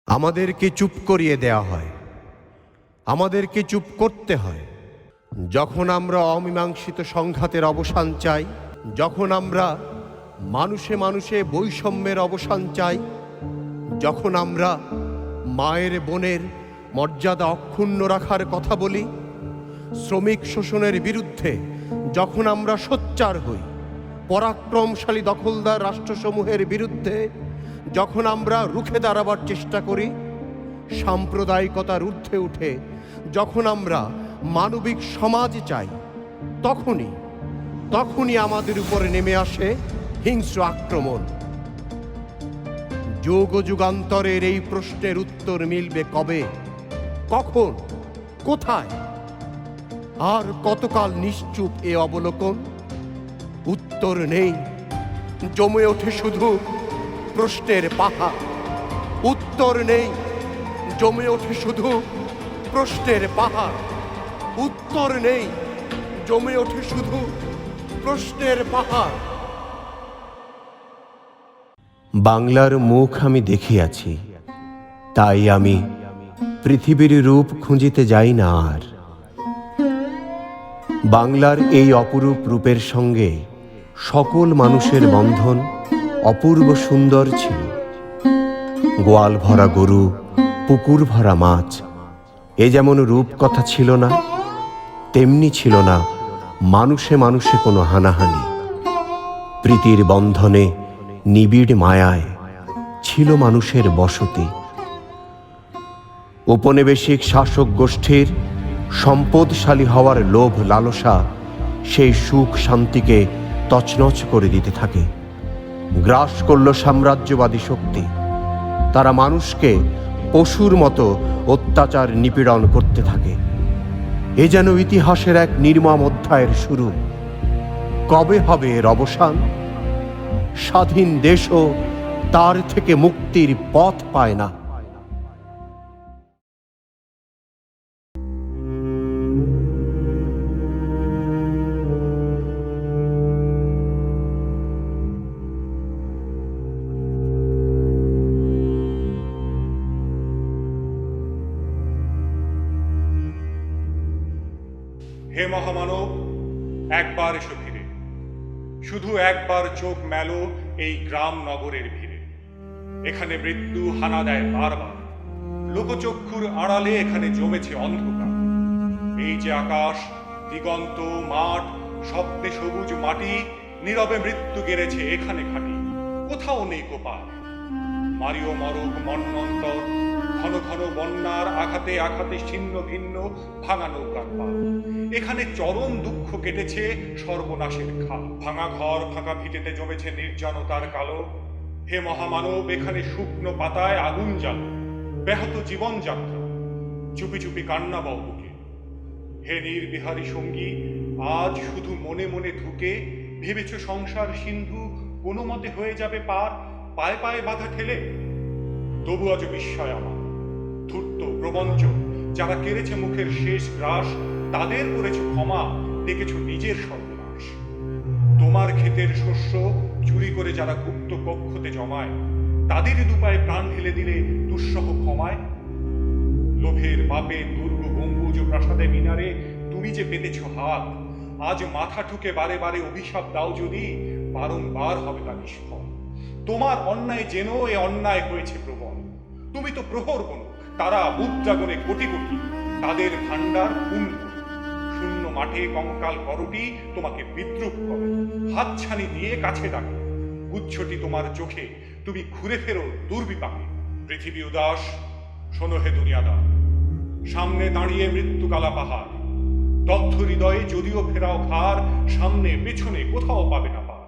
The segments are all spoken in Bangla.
আমাদেরকে চুপ করিয়ে দেয়া হয়, আমাদেরকে চুপ করতে হয়। যখন আমরা অমীমাংসিত সংঘাতের অবসান চাই, যখন আমরা মানুষে মানুষে বৈষম্যের অবসান চাই, যখন আমরা মায়ের বোনের মর্যাদা অক্ষুণ্ণ রাখার কথা বলি, শ্রমিক শোষণের বিরুদ্ধে যখন আমরা সোচ্চার হই, পরাক্রমশালী দখলদার রাষ্ট্রসমূহের বিরুদ্ধে যখন আমরা রুখে দাঁড়াবার চেষ্টা করি, সাম্প্রদায়িকতার ঊর্ধ্বে উঠে যখন আমরা মানবিক সমাজ চাই, তখনই আমাদের উপরে নেমে আসে হিংস্র আক্রমণ। যুগ যুগান্তরের এই প্রশ্নের উত্তর মিলবে কবে, কখন, কোথায়? আর কতকাল নিশ্চুপ এ অবলোকন? উত্তর নেই, জমে ওঠে শুধু প্রশ্নের পাহাড়। উত্তর নেই, জমে ওঠে শুধু প্রশ্নের পাহাড়। উত্তর নেই, জমে ওঠে শুধু প্রশ্নের পাহাড়। বাংলার মুখ আমি দেখিয়াছি, তাই আমি পৃথিবীর রূপ খুঁজিতে যাই না আর। বাংলার এই অপরূপ রূপের সঙ্গে সকল মানুষের বন্ধন অপূর্ব সুন্দর ছিল। গোয়াল ভরা গরু, পুকুর ভরা মাছ, এ যেমন রূপকথা ছিল না, তেমনি ছিল না মানুষে মানুষে কোনো হানাহানি। প্রীতির বন্ধনে নিবিড় মায়ায় ছিল মানুষের বসতি। ঔপনিবেশিক শাসক গোষ্ঠীর সম্পদশালী হওয়ার লোভ লালসা সেই সুখ শান্তিকে তছনছ করে দিতে থাকে। গ্রাস করল সাম্রাজ্যবাদী শক্তি। তারা মানুষকে পশুর মতো অত্যাচার নিপীড়ন করতে থাকে। এ যেন ইতিহাসের এক নির্মম অধ্যায়ের শুরু। কবে হবে এর অবসান? স্বাধীন দেশও তার থেকে মুক্তির পথ পায় না। হে মহামানব, একবার এসো ফিরে, শুধু একবার চোখ মেলো এই গ্রাম নগরের ভিড়ে। এখানে মৃত্যু হানা দেয় বারবার, লোকচক্ষুর আড়ালে এখানে জমেছে অন্ধকার। এই যে আকাশ, দিগন্ত, মাঠ, শব্দে সবুজ মাটি, নীরবে মৃত্যু গেড়েছে এখানে ঘাটি। কোথাও নেই কোপাল, মারিও মরক মন্বন্তর, ঘন ঘন বন্যার আঘাতে আঘাতে ছিন্ন ভিন্ন ভাঙা নৌকার পাল। এখানে চরম দুঃখ কেটেছে সর্বনাশের খাল। ভাঙা ঘর, ফাঁকা ভিটেতে জমেছে নির্জনতার কালো। হে মহামানব, এখানে শুকনো পাতায় আগুন জ্বালো, ব্যাহত জীবনযাত্রা, চুপি চুপি কান্না বও বুকে। হে নির্বিহারী সঙ্গী, আজ শুধু মনে মনে ধুকে ভেবেছ সংসার সিন্ধু কোনো মতে হয়ে যাবে পার, পায়ে পায়ে বাধা ঠেলে। তবু আজ বিস্ময় আমার, ধূর্ত প্রবঞ্চ যারা কেড়েছে মুখের শেষ গ্রাস, তাদের করেছ ক্ষমা, দেখেছ নিজের সর্বনাশ। তোমার ক্ষেতের শস্য চুরি করে যারা গুপ্ত কক্ষতে জমায়, তাদের দুপায়ে প্রাণ ঢেলে দিলে দুঃসহ ক্ষমায়। লোভের পাপে দুর্গ গম্বুজ প্রাসাদে মিনারে তুমি যে পেতেছ হাত, আজ মাথা ঠুকে বারে বারে অভিশাপ দাও যদি, বারংবার হবে তা নিষ্ফল। তোমার অন্যায় যেন এ অন্যায় হয়েছে প্রবল। তুমি তো প্রহর গণ, তারা মুদ্রাগণে কোটি কোটি, তাদের ভাণ্ডার পূর্ণ। শূন্য মাঠে কঙ্কাল করটি তোমাকে বিদ্রুপ করে, হাতছানি দিয়ে কাছে ডাকে। গুচ্ছটি তোমার চোখে, তুমি ঘুরে ফেরো দুর্বিপাকে। পৃথিবী উদাস, শোনো হে দুনিয়াদার, সামনে দাঁড়িয়ে মৃত্যুকালা পাহাড়। দগ্ধ হৃদয়ে যদিও ফেরাও ঘাড়, সামনে পেছনে কোথাও পাবে না পার।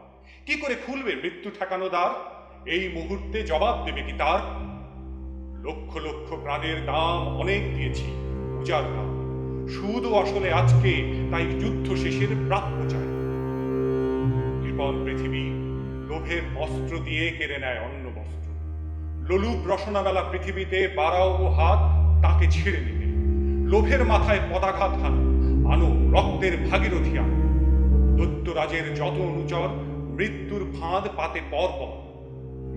কি করে খুলবে মৃত্যু ঠেকানো দ্বার? এই মুহূর্তে জবাব দেবে কি তার? লক্ষ লক্ষ প্রাণের দাম অনেক দিয়েছি, উজাড় দাম। সুদও আসলে আজকে, তাই যুদ্ধ শেষের প্রাপ্য চাই। কৃপণ পৃথিবী লোভের অস্ত্র দিয়ে কেড়ে নেয় অন্য বস্ত্র। লোলুপ রসনাবেলা পৃথিবীতে বাড়াও ও হাত, তাকে ছিঁড়ে নিতে। লোভের মাথায় পদাঘাত হানো, আনো রক্তের ভাগীরথী আনো। দৈত্যরাজের যত অনুচর, মৃত্যুর ফাঁদ পাতে পর পর।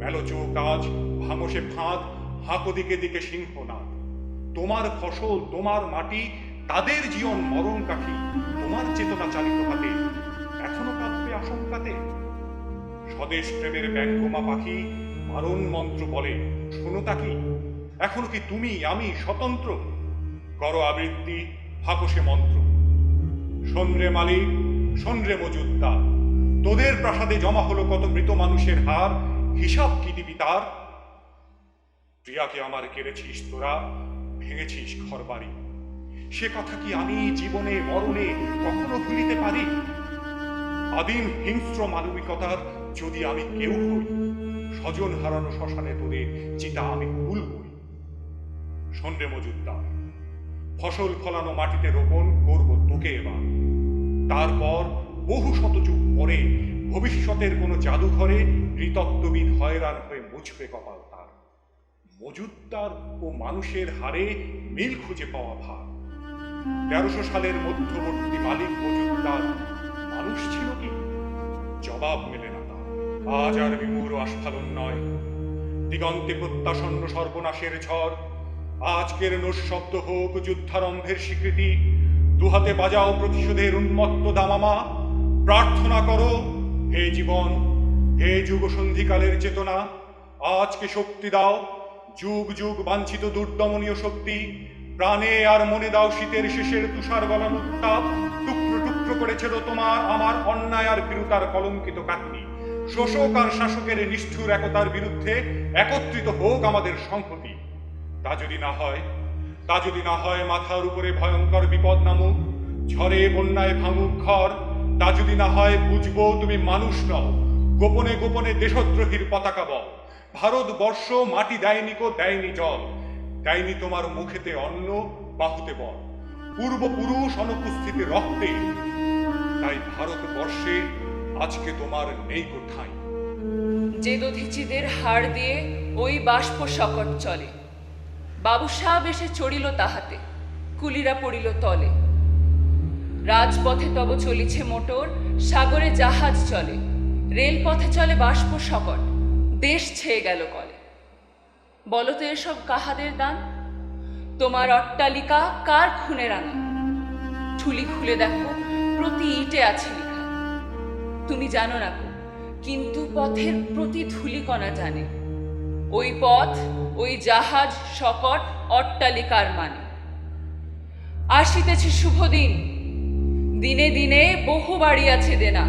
মেলো চোখ আজ, ভাঙো সে ফাঁদ, হাঁকো দিকে দিকে সিংহনাদ। তোমার ফসল, তোমার মাটি, তাদের জীবন মরণ কাঠি তোমার চেতনা চালিত হাতে এখনো কাঁদবে আশঙ্কাতে। স্বদেশ প্রেমের ব্যঙ্গমা পাখি মারণ মন্ত্র বলে, শোনো তা কি? এখনো কি তুমি আমি স্বতন্ত্র? করো আবৃত্তি, হাঁকো সে মন্ত্র। শোন রে মালিক, শোন রে মজুদ্দার, তোদের প্রাসাদে জমা হলো কত মৃত মানুষের হার, হিসাব কি দিবি তার? প্রিয়াকে আমার কেড়েছিস তোরা, ভেঙেছিস ঘর বাড়ি, সে কথা কি আমি জীবনে মরণে কখনো ভুলিতে পারি? আদিম হিংস্র মানবিকতার যদি আমি কেউ হই, স্বজন হারানো শ্মশানে তোদের চিতা আমি খুলবই। শোন রে মজুদ্দার, ফসল ফলানো মাটিতে রোপণ করব তোকে এবার। তারপর বহু শতযুগ পরে ভবিষ্যতের কোনো জাদুঘরে নৃতত্ত্ববিদ হয়রান হয়ে মুছবে কপাল তার। মজুদ্দার ও মানুষের হারে মিল খুঁজে পাওয়া ভার। ১৩০০ সালের মধ্যবর্তী মালিক মজুদ্দার মানুষ ছিল কি? জবাব মেলে না তার। আজ আর বিমূঢ় আস্ফালন নয়, দিগন্তে প্রত্যাসন্ন সর্বনাশের ঝড়। আজকের নৈঃশব্দ হোক যুদ্ধারম্ভের স্বীকৃতি। দুহাতে বাজাও প্রতিশোধের উন্মত্ত দামামা। প্রার্থনা করো হে জীবন, হে যুগ সন্ধিকালের চেতনা, আজকে শক্তি দাও, যুগ যুগ বাঞ্ছিত দুর্দমনীয় শক্তি। প্রাণে আর মনে দাও শীতের শেষের তুষার গলান উত্তাপ। টুকরো টুকরো করেছিল তোমার আমার অন্যায় আর বিরুতার কলঙ্কিত কাহিনী। শোষক আর শাসকের নিষ্ঠুর একতার বিরুদ্ধে একত্রিত হোক আমাদের সংহতি। তা যদি না হয় মাথার উপরে ভয়ঙ্কর বিপদ নামুক, ঝড়ে বন্যায় ভাঙুক ঘর। তা যদি না হয় বুঝবো তুমি মানুষ নও, গোপনে গোপনে দেশদ্রোহীর পতাকা বও। ভারতবর্ষ মাটি দেয়নি কো দেয়নি জল, দেয়নি তোমার মুখেতে অন্ন বাহুতে বল। পূর্বপুরুষ অনুপস্থিতি রক্তে, তাই ভারতবর্ষে আজকে তোমার নেই কোথায়। যে দধিচিদের হাড় দিয়ে ওই বাষ্প সকট চলে, বাবু সাহেব এসে চড়িল তাহাতে, কুলিরা পড়িল তলে। রাজপথে তব চলিছে মোটর, সাগরে জাহাজ চলে, রেলপথে চলে বাষ্প সকট, দেশ ছেয়ে গেল কলে। বলো তো এসব কাহাদের দান? তোমার অট্টালিকা কার খুনে রাঙা? ঠুলি খুলে দেখো, প্রতি ইটে আছে লেখা। তুমি জানো না গো, কিন্তু পথের প্রতি ধূলিকণা জানে। ওই পথ, ওই জাহাজ, সকট, অট্টালিকার মানে। আসিতেছে শুভ দিন, দিনে দিনে বহু বাড়ি আছে দেনা,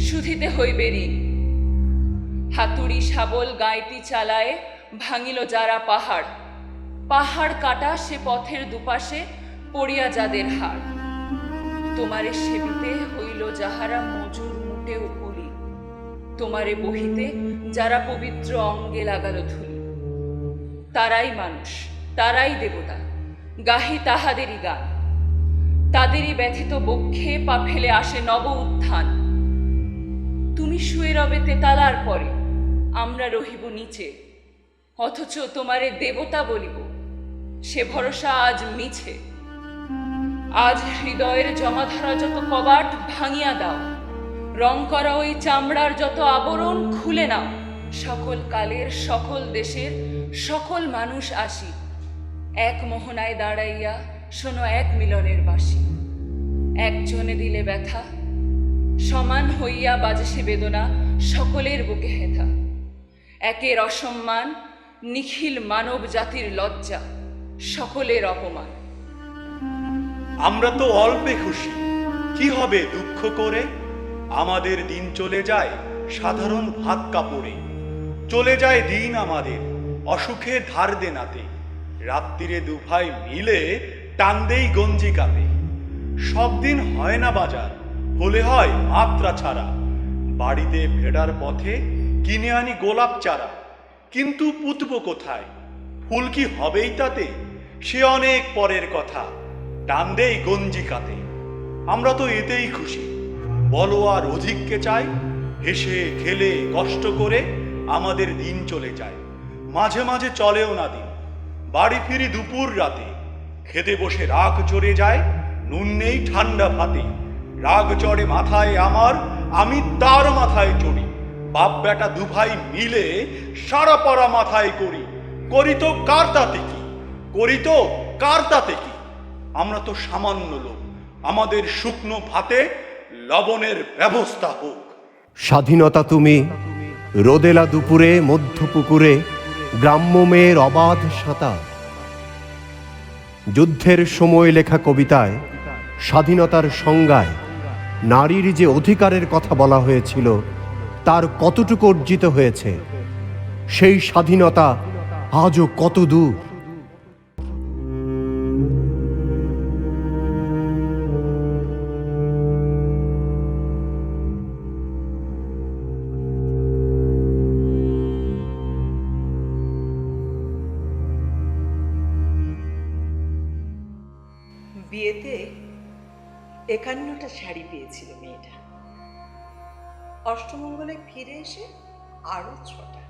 শুধিতে হইবে ঋণ। হাতুড়ি শাবল গাঁইতি চালায়ে ভাঙিল যারা পাহাড়, পাহাড় কাটা সে পথের দুপাশে পড়িয়া যাদের হাড়। তোমারে সেবিতে হইল যাহারা মজুর মুটেও কুলি, তোমারে বহিতে যারা পবিত্র অঙ্গে লাগালো ধুলি। তারাই মানুষ, তারাই দেবতা, গাহি তাহাদেরই গান। তাদেরই ব্যথিত বক্ষে পা ফেলে আসে নব উত্থান। তুমি শুয়ে রবে তেতালার পরে, আমরা রহিব নিচে, অথচ তোমারে দেবতা বলিব, সে ভরসা আজ মিছে। আজ হৃদয়ের জমাধারা যত কবাট ভাঙিয়া দাও, রং করা ওই চামড়ার যত আবরণ খুলে নাও। সকল কালের সকল দেশের সকল মানুষ আসি, এক মোহনায় দাঁড়াইয়া শোনো এক মিলনের বাঁশি। একজনে দিলে ব্যথা, সমান হইয়া বাজে সে বেদনা সকলের বুকে হেথা। একের অসম্মান, নিখিল মানব জাতির লজ্জা, সকলের অপমান। আমরা তো অল্পে খুশি, কি হবে দুঃখ করে? আমাদের দিন চলে যায় সাধারণ ভাত কাপড়ে, চলে যায় দিন আমাদের অসুখে ধার দেনাতে। রাত্রিরে দুভাই মিলে টান দেই গঞ্জি কাতে। সব দিন হয় না বাজার, হলে হয় মাত্রা ছাড়া। বাড়িতে ফেরার পথে কিনে আনি গোলাপ চারা, কিন্তু পুতব কোথায়? ফুল কি হবেই তাতে? সে অনেক পরের কথা, টান দেই গঞ্জি কাতে। আমরা তো এতেই খুশি, বলো আর অধিককে চাই? হেসে খেলে কষ্ট করে আমাদের দিন চলে যায়। মাঝে মাঝে চলেও না দিন, বাড়ি ফিরি দুপুর রাতে। খেতে বসে রাগ চড়ে যায়, নুন নেই ঠান্ডা ভাতে। রাগ চড়ে মাথায় আমার, আমি তার মাথায় চড়ি। বাপ বেটা দুভাই মিলে সারা পাড়া মাথায় করি। করিত কার তাতে কি, করিত কার তাতে কি? আমরা তো সামান্য লোক, আমাদের শুকনো ভাতে লবণের ব্যবস্থা হোক। স্বাধীনতা তুমি রোদেলা দুপুরে মধ্য পুকুরে গ্রাম্য মেয়ের অবাধ সাঁতার। যুদ্ধের সময় লেখা কবিতায় স্বাধীনতার সংজ্ঞায় নারীর যে অধিকারের কথা বলা হয়েছিল তার কতটুকু অর্জিত হয়েছে, সেই স্বাধীনতা আজও কত দূর। বিয়েতে 51টা শাড়ি পেয়েছিল মেয়েটা। অষ্টমঙ্গলে ফিরে এসে আরো 6টা।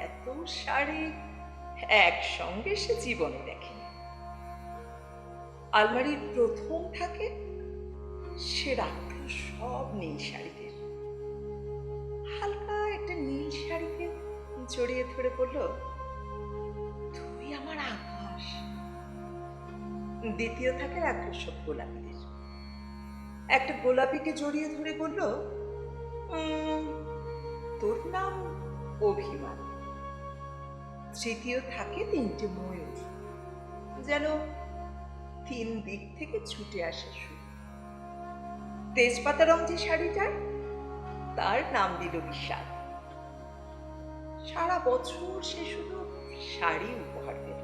এত শাড়ি একসঙ্গে সে জীবনে দেখেনি। আলমারির প্রথম থাকে সে রাখল সব নীল শাড়িদের। হালকা একটা নীল শাড়িকে জড়িয়ে ধরে বলল, তুই আমার আকাশ। দ্বিতীয় থাকে রাখল সব গোলাপিদের। একটা গোলাপিকে জড়িয়ে ধরে বলল, তোর নাম অভিমান। তৃতীয় থাকে 3টে ময়ূর, যেন 3 দিক থেকে ছুটে আসে সুর। তেজপাতা রং যে শাড়িটার, তার নাম দিল বিশাল। সারা বছর সে শুধু শাড়ি উপহার পেল।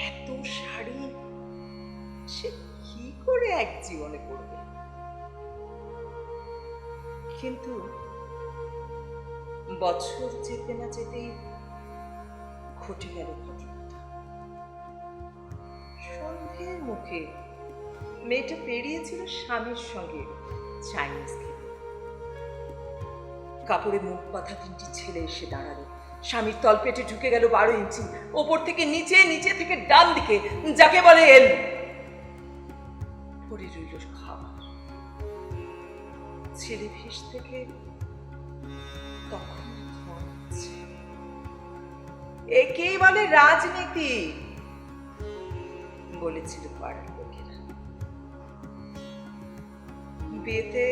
এত শাড়ি সে কি করে এক জীবনে পড়বে? কিন্তু বছর যেতে না যেতেই ঘটে গেল ঘটনাটা। সন্ধ্যের মুখে মেয়েটা পেরিয়েছিল স্বামীর সঙ্গে চাইনিজ খেতে। কাপড়ে মুখ বাঁধা 3টি ছেলে এসে দাঁড়ালো। স্বামীর তলপেটে ঢুকে গেল 12 ইঞ্চি। ওপর থেকে নিচে, নিচে থেকে ডান দিকে, যাকে বলে এল। পড়ে রইল খাবার। ছেলে ফিস থেকে তখন ধরছে, একেই বলে রাজনীতি, বলেছিল পাড়ার লোকেরা। বিয়েতে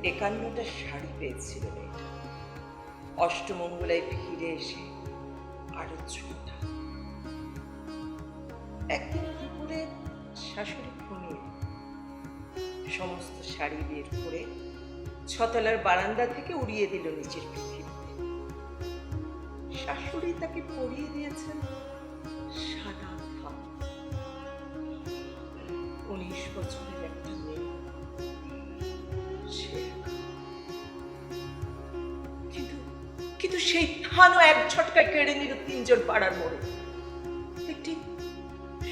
51টা শাড়ি পেয়েছিল মেয়েটা। অষ্টমঙ্গলায় ফিরে এসে আরো 6টা। একদিন দুপুরে শাশুড়ি ঘুমিয়ে সমস্ত শাড়ি বের করে 6তলার বারান্দা থেকে উড়িয়ে দিল নিচের পৃথিবীতে। শাশুড়ি তাকে পরিয়ে দিয়েছেন সাদা থান। 19 বছরের একটা মেয়ে, সে কিন্তু সেই থানও এক ঝটকায় কেড়ে নিল 3জন পাড়ার মোড়ে। একটি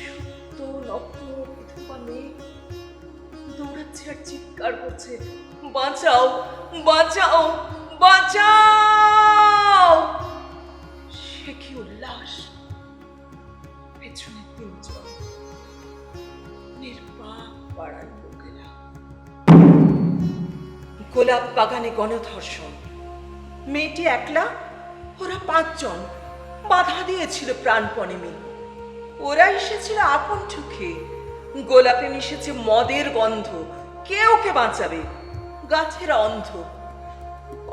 সুপ্ত নগ্ন বিধবা মেয়ে দৌড়াচ্ছে আর চিৎকার করছে, বাঁচাও, বাঁচাও, বাঁচাও। সে কি উল্লাস! পেছনে 3জন নির্বাক পাড়ার লোকেরা। গোলাপ বাগানে গণধর্ষণ। মেয়েটি একলা, ওরা 5জন বাধা দিয়েছিল প্রাণপণে মেয়ে। ওরা এসেছিল আপন চোখে। গোলাপে মিশেছে মদের গন্ধ। কে ওকে বাঁচাবে? গাছেরা অন্ধ।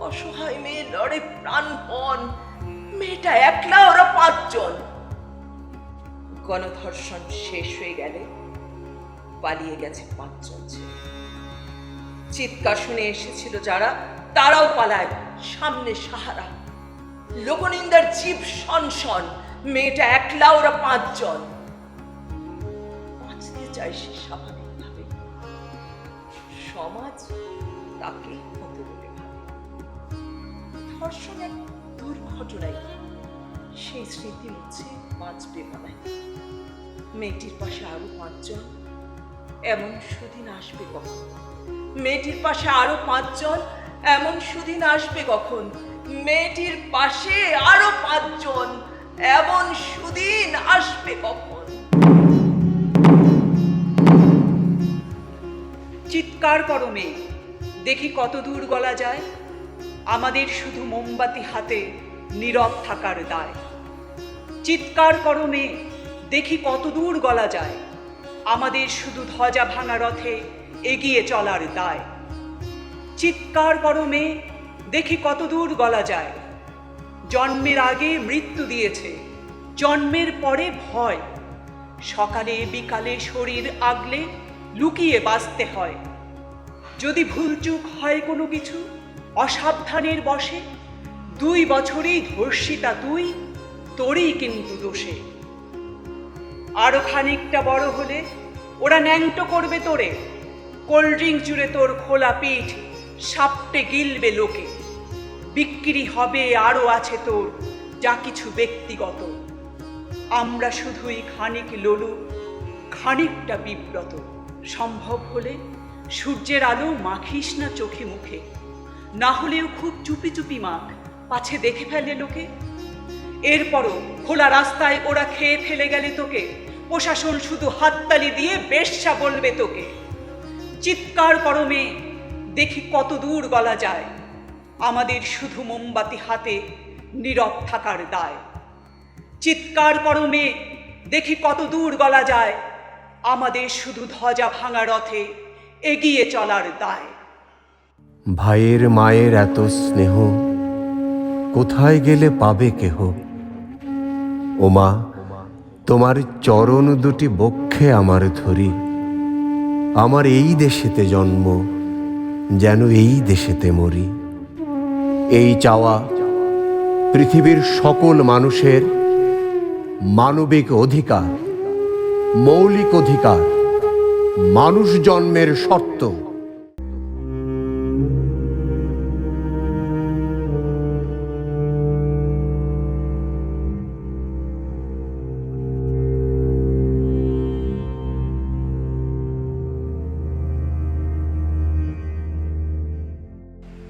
অসহায় মেয়ে লড়ে প্রাণপণ। মেয়েটা একলা, ওরা 5জন। গণধর্ষণ শেষ হয়ে গেলে পালিয়ে গেছে 5জন ছেলে। চিৎকার শুনে এসেছিল যারা, তারাও পালায়। সামনে সাহারা, লোকনিন্দার জীব শনশন। মেয়েটা একলা, ওরা 5জন। বাঁচতে চায় সে স্বাভাবিকভাবে। সমাজ তাকে হতে বলে ভাবে। ধর্ষণ এক দুর্ঘটনায় সেই স্মৃতি মুছে বাঁচবে বানায়। মেয়েটির পাশে আরো 5জন। এমন সুদিন আসবে কখন? মেয়েটির পাশে আরো 5জন। এমন সুদিন আসবে কখন? মেয়েটির পাশে আরো 5জন। এমন সুদিন আসবে কখন? চিৎকার করো মেয়ে, দেখি কত দূর গলা যায়। আমাদের শুধু মোমবাতি হাতে নীরব থাকার দায়। চিৎকার করো মেয়ে, দেখি কত দূর গলা যায়। আমাদের শুধু ধ্বজা ভাঙা রথে এগিয়ে চলার দায়। চিৎকার করো মেয়ে, দেখি কত দূর গলা যায়। জন্মের আগে মৃত্যু দিয়েছে, জন্মের পরে ভয়। সকালে বিকালে শরীর আগলে লুকিয়ে বাঁচতে হয়। যদি ভুলচুক হয় কোনো কিছু অসাবধানের বশে, 2 বছরেই ধর্ষিতা তুই, তোরই কিন্তু দোষে। আরো খানিকটা বড় হলে ওরা ন্যাংটো করবে তোরে। কোল্ড ড্রিঙ্ক জুড়ে তোর খোলা পিঠ সাপটে গিলবে লোকে। বিক্রি হবে আরো আছে তোর যা কিছু ব্যক্তিগত। আমরা শুধুই খানিক লোলু, খানিকটা বিব্রত। সম্ভব হলে সূর্যের আলো মাখিস না চোখে মুখে, না হলেও খুব চুপি চুপি মাখ, পাছে দেখে ফেলে লোকে। এরপরও খোলা রাস্তায় ওরা খেয়ে ফেলে গেলে তোকে, প্রশাসন শুধু হাততালি দিয়ে বেশ্যা বলবে তোকে। চিৎকার করো মেয়ে, দেখি কত দূর গলা যায়। আমাদের শুধু মোমবাতি হাতে নীরব থাকার দায়। চিৎকার করো মেয়ে, দেখি কত দূর গলা যায়। আমাদের শুধু ধ্বজা ভাঙা রথে এগিয়ে চলার দায়। ভাইয়ের মায়ের এত স্নেহ কোথায় গেলে পাবে কেহ। ওমা, তোমার চরণ দুটি বক্ষে আমার ধরি। আমার এই দেশেতে জন্ম, যেন এই দেশেতে মরি। এই চাওয়া পৃথিবীর সকল মানুষের মানবিক অধিকার, মৌলিক অধিকার, মানুষ জন্মের শর্ত।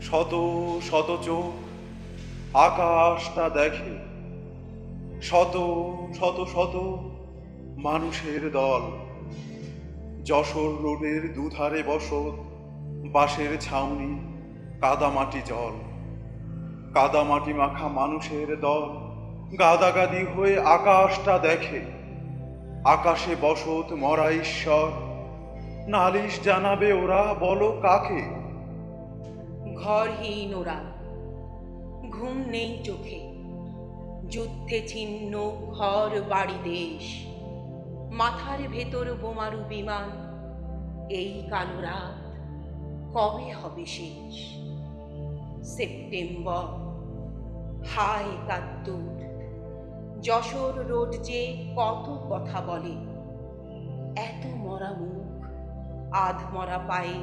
শত শত চোখ আকাশটা দেখে, শত শত শত মানুষের দল। যশোর রোডের দুধারে বসত, বাঁশের ছাউনি, কাদামাটি জল। কাদামাটি মাখা মানুষের দল গাদাগাদি হয়ে আকাশটা দেখে। আকাশে বসত মরা ঈশ্বর, নালিশ জানাবে ওরা, বলো কাকে? ঘরহীন ওরা, ঘুম নেই চোখে, যুদ্ধে ছিন্ন ঘর বাড়ি দেশ। মাথার ভেতর বোমারু বিমান, এই কালো রাত কবে হবে শেষ? সেপ্টেম্বর, হায় কাদ্দুর। যশোর রোড যে কত কথা বলে, এত মরা মুখ, আধ মরা পায়ে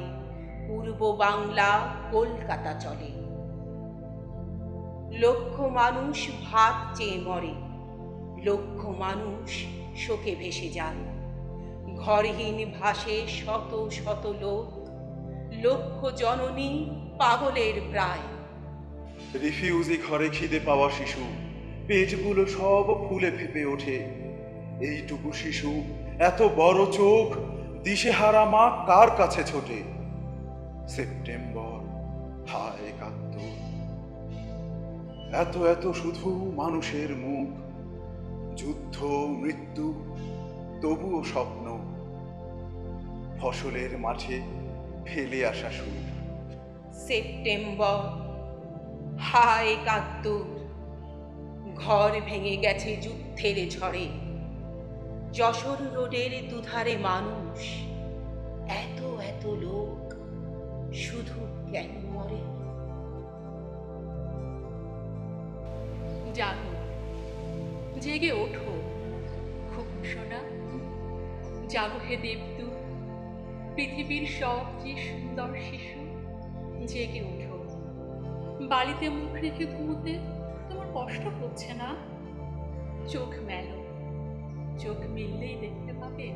পূর্ব বাংলা কলকাতা চলে। লক্ষ মানুষ ভাত চেয়ে মরে, লক্ষ মানুষ শোকে ভেসে যায়। ঘরহীন ভাসে শত শত লোক, লক্ষ জননী পাগলের প্রায়। রিফিউজি ঘরে খিদে পাওয়া শিশু, পেটগুলো সব ফুলে ফেপে ওঠে। এইটুকু শিশু, এত বড় চোখ, দিশেহারা মা কার কাছে ছোটে? সেপ্টেম্বর, হায় কাদ্দুর। এত এত শুধু মানুষের মুখ, যুদ্ধ মৃত্যু, তবুও স্বপ্ন। ফসলের মাঠে ফেলে আসা সুর। সেপ্টেম্বর, হায় কাদ্দুর। ঘর ভেঙে গেছে যুদ্ধের ঝড়ে। যশোর রোডের দুধারে মানুষ, এত এত লোক, শুধু কেন মরে? জাগো, জেগে ওঠো খুব সোনা। জাগো হে দেবদূত, পৃথিবীর সবচেয়ে সুন্দর শিশু। জেগে ওঠো, বাড়িতে মুখ রেখে ঘুমোতে তোমার কষ্ট হচ্ছে না? চোখ মেলো, চোখ মিললেই দেখতে পাবে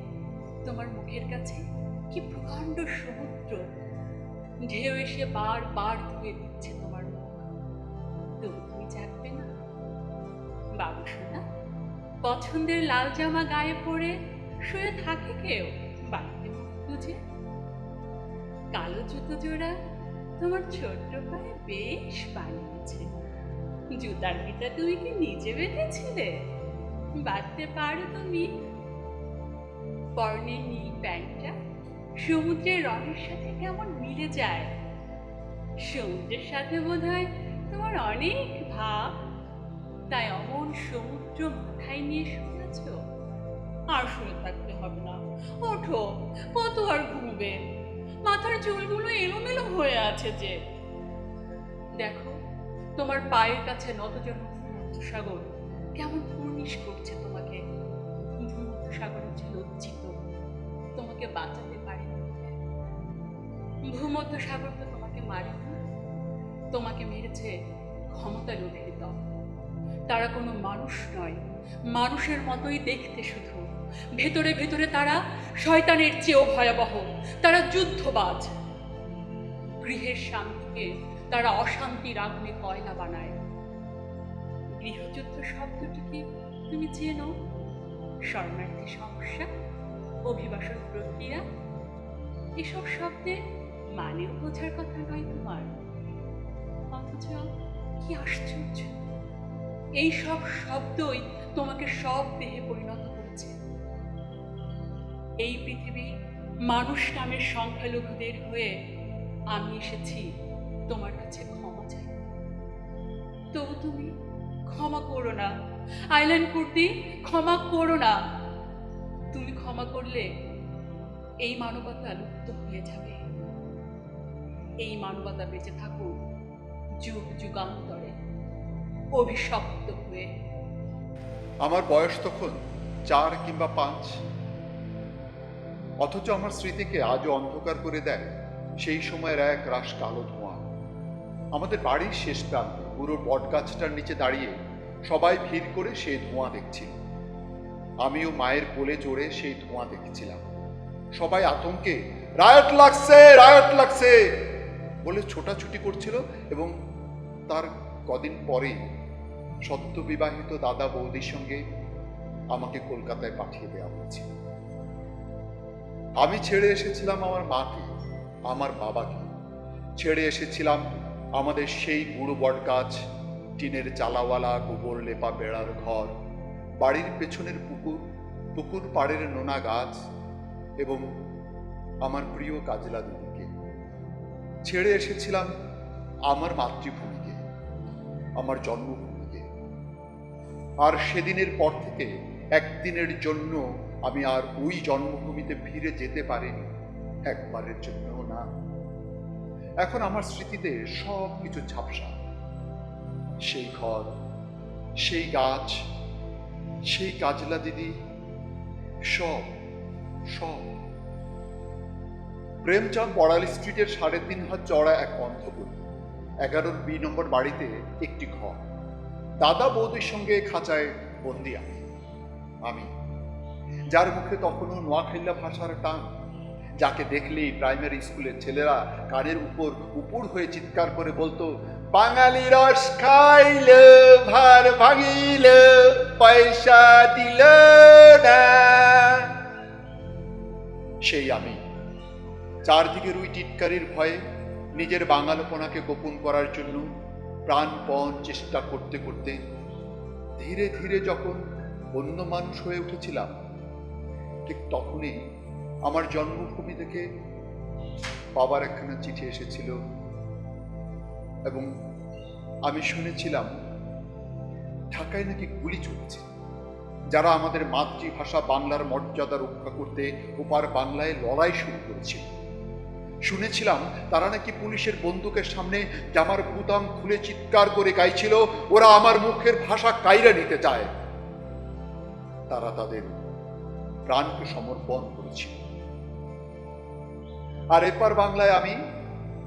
তোমার মুখের কাছে কি প্রকাণ্ড সমুদ্র। ঢেউ এসে বার বার ধুয়ে দিচ্ছে তোমার মুখ। তবু তুমি জাগবে না? বাবু সোনা, পছন্দের লাল জামা গায়ে পরে শুয়ে থাকে কেউ বাড়িতে মুখ বুঝে? কালো জুতো জোড়া তোমার ছোট্ট পায়ে বেশ বানিয়েছে। জুতার ফিতা তুমি কি নিজে বেঁধেছিলে? বাঁধতে পারো তুমি? পরনে নীল প্যান্টটা সমুদ্রের রঙের সাথে কেমন মিলে যায়। সমুদ্রের সাথে বোধহয় তোমার অনেক ভাব, তাই অমন সমুদ্র মাথায় নিয়ে শুনেছ। আর শুনে থাকতে হবে না, ওঠো, কত আর ঘুমবে? মাথার চুলগুলো এলোমেলো হয়ে আছে যে। দেখো, তোমার পায়ের কাছে নতজন ভূমধ্যসাগর কেমন কুর্নিশ করছে তোমাকে। ভূমধ্যসাগর হচ্ছে লজ্জিত, তোমাকে বাঁচাতে পারে না। ভূমধ্যসাগর তো তোমাকে মারে না, তোমাকে মেরেছে ক্ষমতা লোভের দল। তারা কোনো মানুষ নয়, মানুষের মতোই দেখতে শুধু। ভেতরে ভেতরে তারা শয়তানের চেয়েও ভয়াবহ। তারা যুদ্ধবাজ। গৃহের শান্তিকে তারা অশান্তির আগুনে কয়লা বানায়। গৃহযুদ্ধ শব্দটি কি তুমি চেনো? শরণার্থী সমস্যা, অভিবাসন প্রক্রিয়া, এসব শব্দে মানেও বোঝার কথা নয় তোমার। অথচ কি আশ্চর্য, এই সব শব্দই তোমাকে সব দেহে পরিণত করেছে। এই পৃথিবীর মানুষ নামের সংখ্যালঘুদের হয়ে আমি এসেছি তোমার কাছে ক্ষমা চাই। তবু তুমি ক্ষমা করো না আইল্যান্ড কুর্তি, ক্ষমা করো না। তুমি ক্ষমা করলে এই মানবতা লুপ্ত হয়ে যাবে। এই মানবতা বেঁচে থাকুক যুগ যুগান্তরে অভিশপ্ত হয়ে। আমার বয়স তখন 4 কিংবা 5, অথচ আমার স্মৃতিকে আজও অন্ধকার করে দেয় সেই সময়ের এক রাশ কালো ধোঁয়া। আমাদের বাড়ির শেষ প্রান্তে পুরো বটগাছটার নিচে দাঁড়িয়ে সবাই ভিড় করে সেই ধোঁয়া দেখছিল। আমিও মায়ের কোলে চড়ে সেই ধোঁয়া দেখছিলাম। সবাই আতঙ্কে রায়ট লাগছে, রায়ট লাগছে বলে ছোটাছুটি করছিল। এবং তার কদিন পরেই সদ্য বিবাহিত দাদা বৌদির সঙ্গে আমাকে কলকাতায় পাঠিয়ে দেওয়া হয়েছিল। আমি ছেড়ে এসেছিলাম আমার মাকে, আমার বাবাকে, ছেড়ে এসেছিলাম আমাদের সেই বুড়ো বট গাছ, টিনের চালাওয়ালা গোবর লেপা বেড়ার ঘর, বাড়ির পেছনের পুকুর, পুকুর পাড়ের নোনা গাছ এবং আমার প্রিয় কাজলা দিদিকে। ছেড়ে এসেছিলাম আমার মাতৃভূমিকে, আমার জন্মভূমিকে। আর সেদিনের পর থেকে একদিনের জন্য আমি আর ওই জন্মভূমিতে ফিরে যেতে পারিনি, একবারের জন্যও না। এখন আমার স্মৃতিতে সব কিছু ঝাপসা। সেই ঘর, সেই গাছ, সেই কাজলা দিদি, সব সব। প্রেমচাঁদ বড়ালি স্ট্রিটের 3.5 হাত চড়া এক অন্ধকূপ, 11 B নম্বর বাড়িতে একটি ঘর। দাদা বৌদির সঙ্গে খাঁচায় বন্দি আমি, যার মুখে তখনও নোয়াখাইলা ভাষার টান, যাকে দেখলেই প্রাইমারি স্কুলের ছেলেরা কানের উপর উপর হয়ে চিৎকার করে বলতো, বাঙালি রস খাইল, ভার ভাঙিল, পয়সা দিল না। সেই আমি চারদিকের ওই টিটকারির ভয়ে নিজের বাঙালপনাকে গোপন করার জন্য প্রাণপণ চেষ্টা করতে করতে ধীরে ধীরে যখন অন্য মানুষ হয়ে উঠেছিলাম, ঠিক তখনই আমার জন্মভূমি থেকে বাবার একখানা চিঠি এসেছিল এবং আমি শুনেছিলাম ঢাকায় নাকি গুলি চলছে। যারা আমাদের মাতৃভাষা বাংলার মর্যাদা রক্ষা করতে ওপার বাংলায় লড়াই শুরু করেছিল। শুনেছিলাম তারা নাকি পুলিশের বন্দুকের সামনে জামার বুতাম খুলে চিৎকার করে গাইছিল, ওরা আমার মুখের ভাষা কাইরা নিতে চায়। তারা তাদের প্রাণকে সমর্পণ করেছিল। আর এপার বাংলায় আমি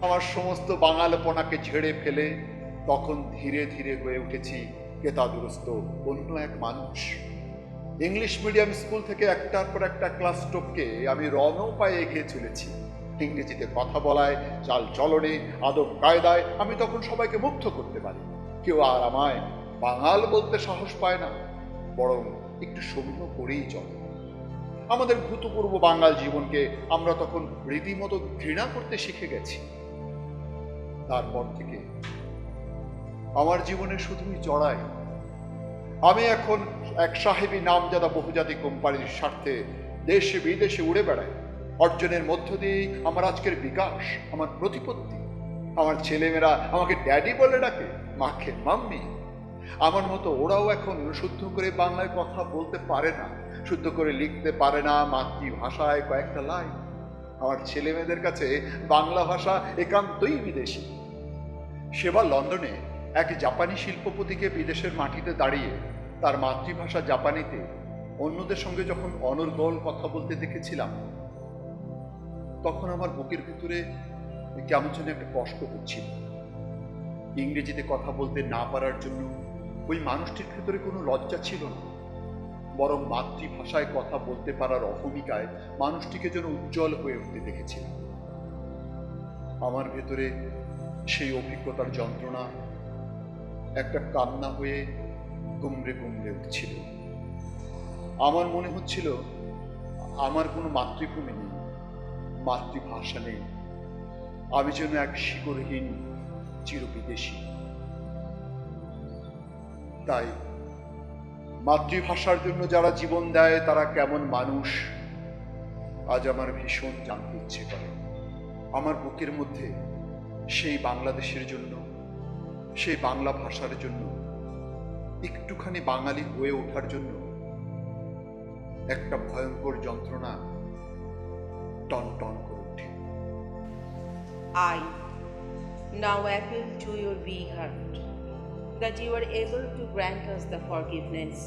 আমার সমস্ত বাঙালপনাকে ঝেড়ে ফেলে তখন ধীরে ধীরে হয়ে উঠেছি কেতাদুরস্ত অন্য এক মানুষ। ইংলিশ মিডিয়াম স্কুল থেকে একটার পর একটা ক্লাস টপকে আমি রণপায়ে এগিয়ে চলেছি। ইংরেজিতে কথা বলায়, চাল চলনে, আদব কায়দায় আমি তখন সবাইকে মুগ্ধ করতে পারি। কেউ আর আমায় বাঙাল বলতে সাহস পায় না, বরং একটু সভ্য করেই চলে। আমাদের ভূতপূর্ব বাঙাল জীবনকে আমরা তখন রীতিমতো ঘৃণা করতে শিখে গেছি। তারপর থেকে আমার জীবনে শুধুই জড়াই। আমি এখন এক সাহেবী নামজাদা বহুজাতিক কোম্পানির স্বার্থে দেশে বিদেশে উড়ে বেড়াই। অর্জনের মধ্য দিয়েই আমার আজকের বিকাশ, আমার প্রতিপত্তি। আমার ছেলেমেয়েরা আমাকে ড্যাডি বলে ডাকে, মাকে মাম্মি। আমার মতো ওরাও এখন শুদ্ধ করে বাংলায় কথা বলতে পারে না, শুদ্ধ করে লিখতে পারে না মাতৃভাষায় কয়েকটা লাইন। আমার ছেলে মেয়েদের কাছে বাংলা ভাষা একান্তই বিদেশি। সেবার লন্ডনে এক জাপানি শিল্পপতিকে বিদেশের মাটিতে দাঁড়িয়ে তার মাতৃভাষা জাপানিতে অন্যদের সঙ্গে যখন অনর্গল কথা বলতে দেখেছিলাম, তখন আমার বুকের ভিতরে কেমন যেন একটা কষ্ট হচ্ছিল। ইংরেজিতে কথা বলতে না পারার জন্য ওই মানুষটির ভেতরে কোনো লজ্জা ছিল না, বরং মাতৃভাষায় কথা বলতে পারার অহমিকায় মানুষটিকে যেন উজ্জ্বল হয়ে উঠতে দেখেছিলাম। আমার ভেতরে সেই অভিজ্ঞতার যন্ত্রণা একটা কান্না হয়ে গুমড়ে গুমড়ে উঠছিল। আমার মনে হচ্ছিল আমার কোনো মাতৃভূমি নেই, মাতৃভাষা নেই। আমি যেন এক শিকড়হীন চিরবিদেশী। তাই মাতৃভাষার জন্য যারা জীবন দেয় তারা কেমন মানুষ আজ আমার ভীষণ জানতে ইচ্ছে করে। আমার বুকের মধ্যে সেই বাংলাদেশের জন্য, সেই বাংলা ভাষার জন্য, একটুখানি বাঙালি হয়ে ওঠার জন্য একটা ভয়ঙ্কর যন্ত্রণা টন টন করে ওঠে। I now appeal to your weak heart that you are able to grant us the forgiveness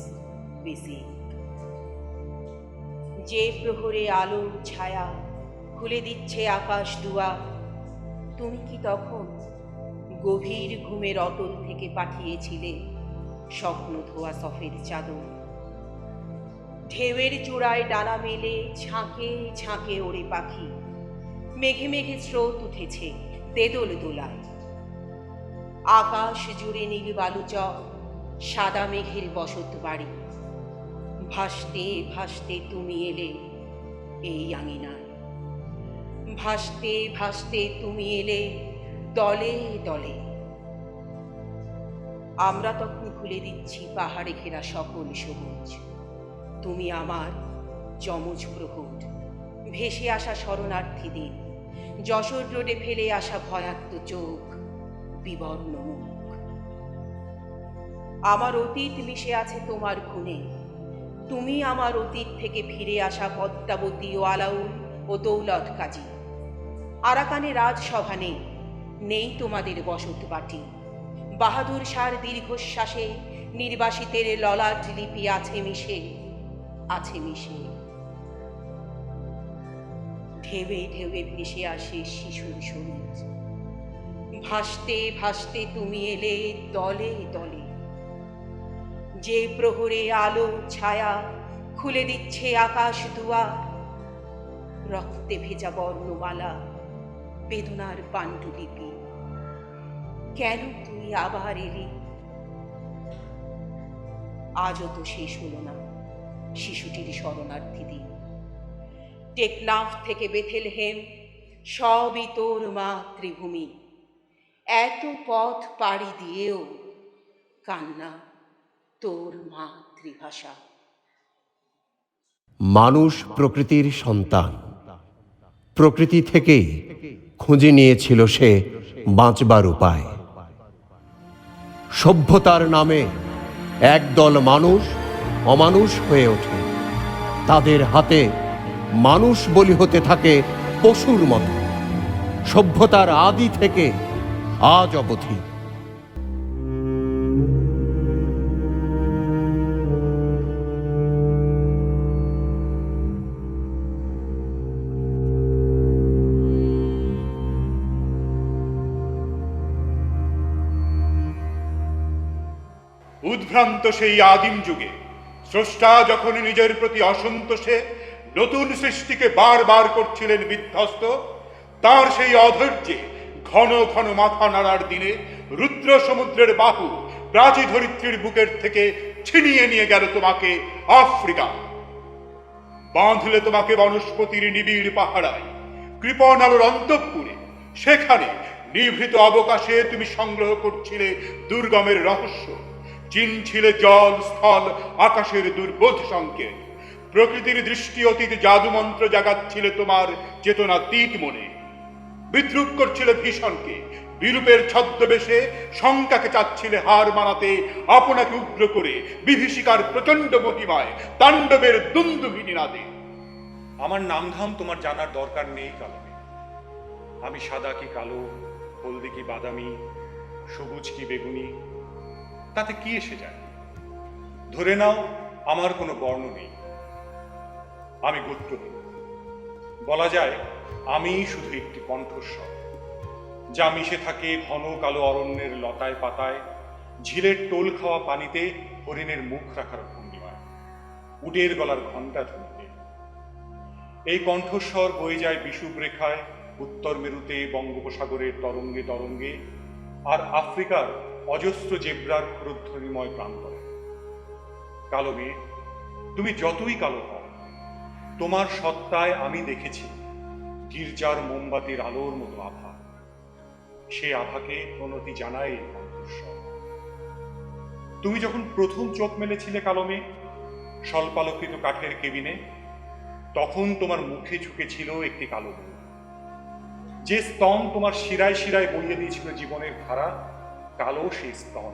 we seek. যে প্রহরে আলো ছায়া খুলে দিচ্ছে আকাশ দুয়ার, তুমি কি তখন গভীর ঘুমের অতল থেকে পাঠিয়েছিলে স্বপ্ন ধোয়া সফেদ চাদর? ঢেউয়ের চূড়ায় ডানা মেলে ঝাঁকে ঝাঁকে ওড়ে পাখি, মেঘে মেঘে স্রোত উঠেছে দেদল দোলায়। আকাশ জুড়ে নীল বালুচর, সাদা মেঘের বসত বাড়ি। ভাসতে ভাসতে তুমি এলে এই আঙিনায়, ভাসতে ভাসতে তুমি এলে দলে দলে। আমরা তখন খুলে দিচ্ছি পাহাড়ে ঘেরা সকল সবুজ। তুমি আমার যমজ প্রহর, ভেসে আসা শরণার্থী দিন, যশোর রোডে ফেলে আসা ভয়াক্ত চোখ, বিবর্ণ মুখ। আমার অতীত মিশে আছে তোমার খুনে। তুমি আমার অতীত থেকে ফিরে আসা পদ্মাবতী ও আলাউল ও দৌলত কাজী। আরাকানে রাজসভা নেই, নেই তোমাদের বসত বাটি। বাহাদুর শাহর দীর্ঘশ্বাসে নির্বাসিতের ললাট লিপি আছে মিশে, আছে মিশে। ঢেউে ঢেউে ভেসে আসে শিশুর শরীর। ভাসতে ভাসতে তুমি এলে দলে দলে। যে প্রহরে আলো ছায়া খুলে দিচ্ছে আকাশ দুয়ার, রক্তে ভেজা বর্ণমালা, বেদনার পাণ্ডুলিপি। কেন তুই আবার এলি? আজও তো শেষ হলো না শিশুটির শরণার্থী দিন। টেকনাফ থেকে বেথেলহেম সবই তোর মাতৃভূমি। এত পথ পাড়ি দিয়েও কান্না তোর মাতৃভাষা। মানুষ প্রকৃতির সন্তান। প্রকৃতি থেকেই খুঁজে নিয়েছিল সে বাঁচবার উপায়। সভ্যতার নামে একদল মানুষ অমানুষ হয়ে ওঠে। তাদের হাতে মানুষ বলি হতে থাকে পশুর মতো। সভ্যতার আদি থেকে আজ অবধি। উদ্ভ্রান্ত সেই আদিম যুগে স্রষ্টা যখন নিজের প্রতি অসন্তোষে নতুন সৃষ্টিকে বারবার করছিলেন বিধ্বস্ত, তার সেই অধৈর্যে ঘন ঘন মাথা নাড়ার দিনে রুদ্র সমুদ্রের বাহু প্রাচী ধরিত্রীর বুকের থেকে ছিনিয়ে নিয়ে গেল তোমাকে আফ্রিকা। বাঁধলে তোমাকে বনস্পতির নিবিড় পাহাড়ায়, কৃপণ আলোর অন্তঃপুরে। সেখানে নিভৃত অবকাশে তুমি সংগ্রহ করছিলে দুর্গমের রহস্য, চিনছিলে জল স্থল আকাশের দুর্বোধ সংকেত, প্রকৃতির দৃষ্টি অতীত জাদুমন্ত্র জাগাচ্ছিলে তোমার চেতনাতীত মনে, বিদ্রুপ করছিলে ভীষণকে, বিরূপের ছদ্মবেশে শঙ্কাকে চাচ্ছিলে হার মানাতে, আপনাকে উগ্র করে বিভীষিকার প্রচন্ড মহিমায় তাণ্ডবের দুন্দুভিনী নাদে। আমার নামধাম তোমার জানার দরকার নেই কালমে। আমি সাদা কি কালো, হলদি কি বাদামি, সবুজ কি বেগুনি, তাতে কি এসে যায়? ধরে নাও আমার কোনো বর্ণ নেই, আমি গোত্রহীন। বলা যায় আমি শুধু একটি কণ্ঠস্বর, যা মিশে থাকে ঘন কালো অরণ্যের লতায় পাতায়, ঝিলের টোল খাওয়া পানিতে হরিণের মুখ রাখার ভঙ্গিমায়, উটের গলার ঘণ্টা ধ্বনিতে। এই কণ্ঠস্বর বয়ে যায় বিষুব রেখায়, উত্তর মেরুতে বঙ্গোপসাগরের তরঙ্গে তরঙ্গে, আর আফ্রিকার অজস্র জেব্রার ক্ষুরধ্বনিময় প্রান্তরে। কালো মেয়ে, তুমি যতই কালো হও, তোমার সত্তায় আমি দেখেছি গির্জার মোমবাতির আলোর মতো আভা। সে আভাকে প্রণতি জানায় এই কণ্ঠস্বর। তুমি যখন প্রথম চোখ মেলেছিলে কালো মেয়ে, স্বল্পালোকিত কাঠের কেবিনে, তখন তোমার মুখে ঝুঁকেছিল একটি কালো বউ। যে স্তন তোমার শিরায় শিরায় বইয়ে দিয়েছিল জীবনের ধারা, কালো সেই স্তন।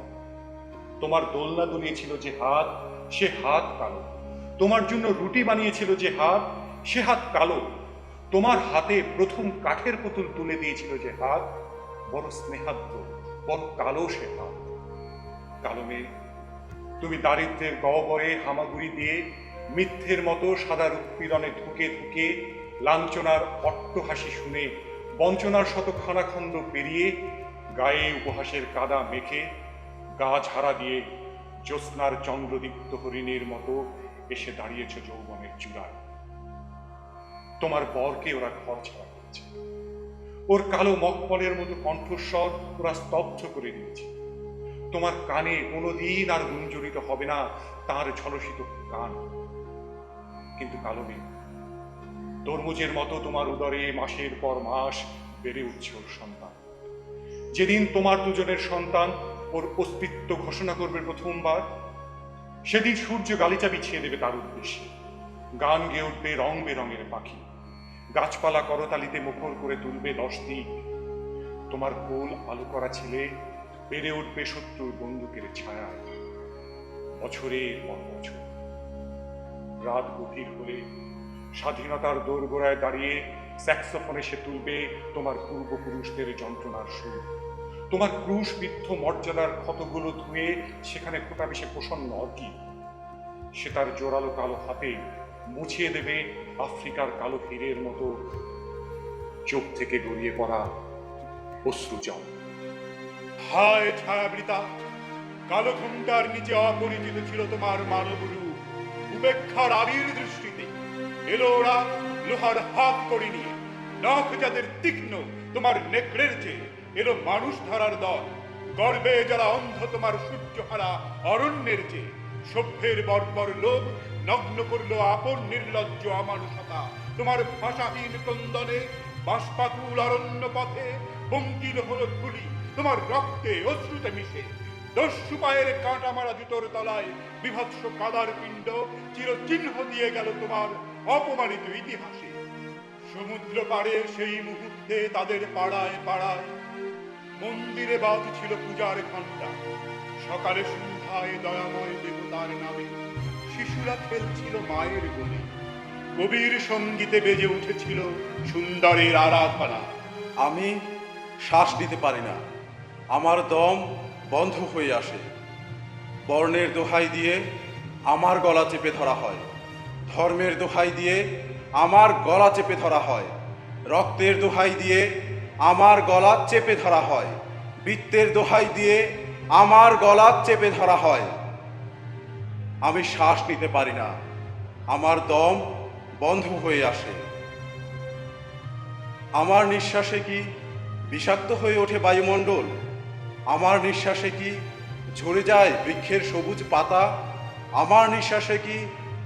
তোমার দোলনা দুলিয়েছিল যে হাত, সে হাত কালো। তোমার জন্য রুটি বানিয়েছিল যে হাত, সে হাত কালো। তোমার হাতে প্রথম কাঠের পুতুল তুলে দিয়েছিল যে হাত, বড় স্নেহাদ্র, বড় কালো সে হাত। কালো মেয়ে, তুমি দারিদ্র্যের গহ্বরে হামাগুড়ি দিয়ে মিথ্যের মতো সাদার উৎপীড়নে ধুকে ধুকে, লাঞ্ছনার অট্টহাসি শুনে, বঞ্চনার শত খানাখন্দ পেরিয়ে, গায়ে উপহাসের কাদা মেখে, গা ঝাড়া দিয়ে জ্যোৎস্নার চন্দ্রদীপ্ত হরিণের মতো এসে দাঁড়িয়েছ যৌবনের চূড়ায়। তোমার বরকে ওরা ঘর ছাড়া করেছে, ওর কালো মকমলের মতো কণ্ঠস্বর ওরা স্তব্ধ করে দিয়েছে। তোমার কানে কোনোদিন আর গুঞ্জরিত হবে না তার ঝলসিত গান। কিন্তু কালো মেয়ে, তরমুজের মতো তোমার উদরে মাসের পর মাস বেড়ে উঠছে ওর সন্তান। যেদিন তোমার দুজনের সন্তান ওর অস্তিত্ব ঘোষণা করবে প্রথমবার, সেদিন সূর্য গালিচা বিছিয়ে দেবে তার উদ্দেশ্যে। গান গেয়ে উঠবে রং বেরঙের পাখি, গাছপালা করতালিতে মুখর করে তুলবে 10 দিক। তোমার কোল আলো করা ছেলে বেড়ে উঠবে শত্রুর বন্দুকের ছায়ায়, বছরের পর বছর। রাত গভীর হলে স্বাধীনতার দোরগোড়ায় দাঁড়িয়ে স্যাক্সোফোনে সে তুলবে তোমার পূর্বপুরুষদের যন্ত্রণার সুর। তোমার ক্রুশবিদ্ধ মর্যাদার ক্ষতগুলো ধুয়ে সেখানে ফোটাবে সে প্রসন্ন অর্কি। সে তার জোরালো কালো হাতে মুছিয়ে দেবে আফ্রিকার কালো হীরের মতো চোখ থেকে গড়িয়ে পড়া অশ্রু জল। হায় ছায়াবৃতা, কালো ঘুমটার নিচে অপরিচিত ছিল তোমার মানব রূপ। উপেক্ষার আবির দৃষ্টিতে এলো ওরা লোহার হাত করে নিয়ে, নখ যাদের তীক্ষ্ণ তোমার নেকড়ের চেয়ে, এলো মানুষ ধরার দল। গর্বে যারা অন্ধ তোমার সূর্যহারা অরণ্যের চেয়ে, সভ্যের বর্বর লোভ নগ্ন করলো আপন নির্লজ্জ অমানুষতা। তোমার ভাষাহীন ক্রন্দনে বাষ্পাকুল অরণ্য পথে বঙ্কিল হলো ধুলি তোমার রক্তে অশ্রুতে মিশে। দস্যু পায়ের কাঁটা মারা জুতোর তলায় বিভৎস কাদার পিণ্ড চিরচিহ্ন দিয়ে গেল তোমার অপমানিত ইতিহাসে। সমুদ্র পাড়ে সেই মুহূর্তে তাদের পাড়ায় পাড়ায় মন্দিরে বাজছিল পূজার ঘণ্টা। সকালে সন্ধ্যায় দয়াময় দেবতার নামে শিশুরা খেলছিল মায়ের কোলে। কবির সঙ্গীতে বেজে উঠেছিল সুন্দরের আরাধনা। আমি শ্বাস নিতে পারি না, আমার দম বন্ধ হয়ে আসে। বর্ণের দোহাই দিয়ে আমার গলা চেপে ধরা হয়, ধর্মের দোহাই দিয়ে আমার গলা চেপে ধরা হয়, রক্তের দোহাই দিয়ে আমার গলা চেপে ধরা হয়, বৃত্তের দোহাই দিয়ে আমার গলা চেপে ধরা হয়। আমি শ্বাস নিতে পারি না, আমার দম বন্ধ হয়ে আসে। আমার নিঃশ্বাসে কি বিষাক্ত হয়ে ওঠে বায়ুমণ্ডল? আমার নিঃশ্বাসে কি ঝরে যায় বৃক্ষের সবুজ পাতা? আমার নিঃশ্বাসে কি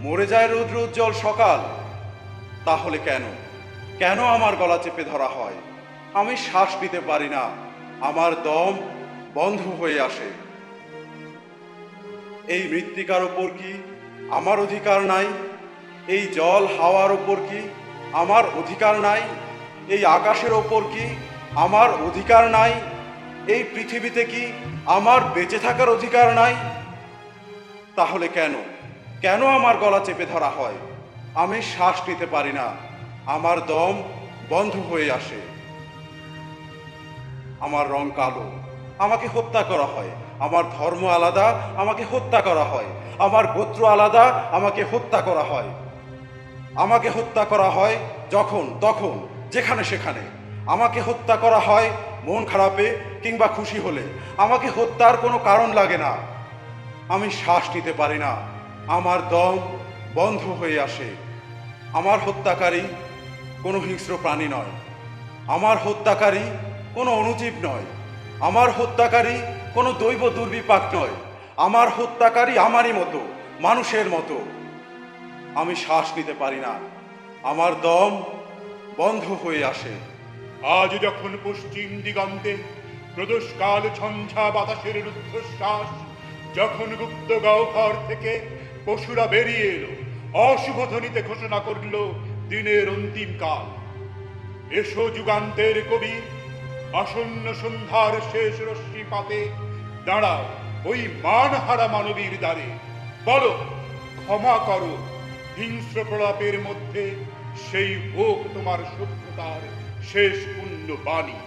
মরে যায় রৌদ্র উজ্জ্বল সকাল? তাহলে কেন কেন আমার গলা চেপে ধরা হয়? আমি শ্বাস নিতে পারি না, আমার দম বন্ধ হয়ে আসে। এই মৃত্তিকার ওপর কি আমার অধিকার নাই? এই জল হাওয়ার ওপর কি আমার অধিকার নাই? এই আকাশের ওপর কি আমার অধিকার নাই? এই পৃথিবীতে কি আমার বেঁচে থাকার অধিকার নাই? তাহলে কেন কেন আমার গলা চেপে ধরা হয়? আমি শ্বাস নিতে পারি না, আমার দম বন্ধ হয়ে আসে। আমার রং কালো, আমাকে হত্যা করা হয়। আমার ধর্ম আলাদা, আমাকে হত্যা করা হয়। আমার গোত্র আলাদা, আমাকে হত্যা করা হয়। আমাকে হত্যা করা হয় যখন তখন, যেখানে সেখানে। আমাকে হত্যা করা হয় মন খারাপে কিংবা খুশি হলে। আমাকে হত্যার কোনো কারণ লাগে না। আমি শ্বাস নিতে পারি না, আমার দম বন্ধ হয়ে আসে। আমার হত্যাকারী কোনো হিংস্র প্রাণী নয়, আমার হত্যাকারী কোনো অণুজীব নয়, আমার হত্যাকারী কোনো দৈব দুর্বিপাক নয়। আমার হত্যাকারী আমারই মতো, মানুষের মতো। আমি শ্বাস নিতে পারি না, আমার দম বন্ধ হয়ে আসে। আজ যখন পশ্চিম দিগন্তে প্রদোষকাল ঝঞ্ঝা বাতাসের রুদ্ধশ্বাস, যখন গুপ্ত গহ্বর থেকে পশুরা বেরিয়ে এলো, অশুভ ধ্বনিতে ঘোষণা করল দিনের অন্তিম কাল। এসো যুগান্তের কবি, আসন্ন সন্ধ্যার শেষ রশ্মিপাতে দাঁড়াও ওই মানহারা মানবীর দ্বারে। বলো, ক্ষমা করো হিংস্র প্রলাপের মধ্যে, সেই হোক তোমার সভ্যতার শেষ পুণ্য বাণী।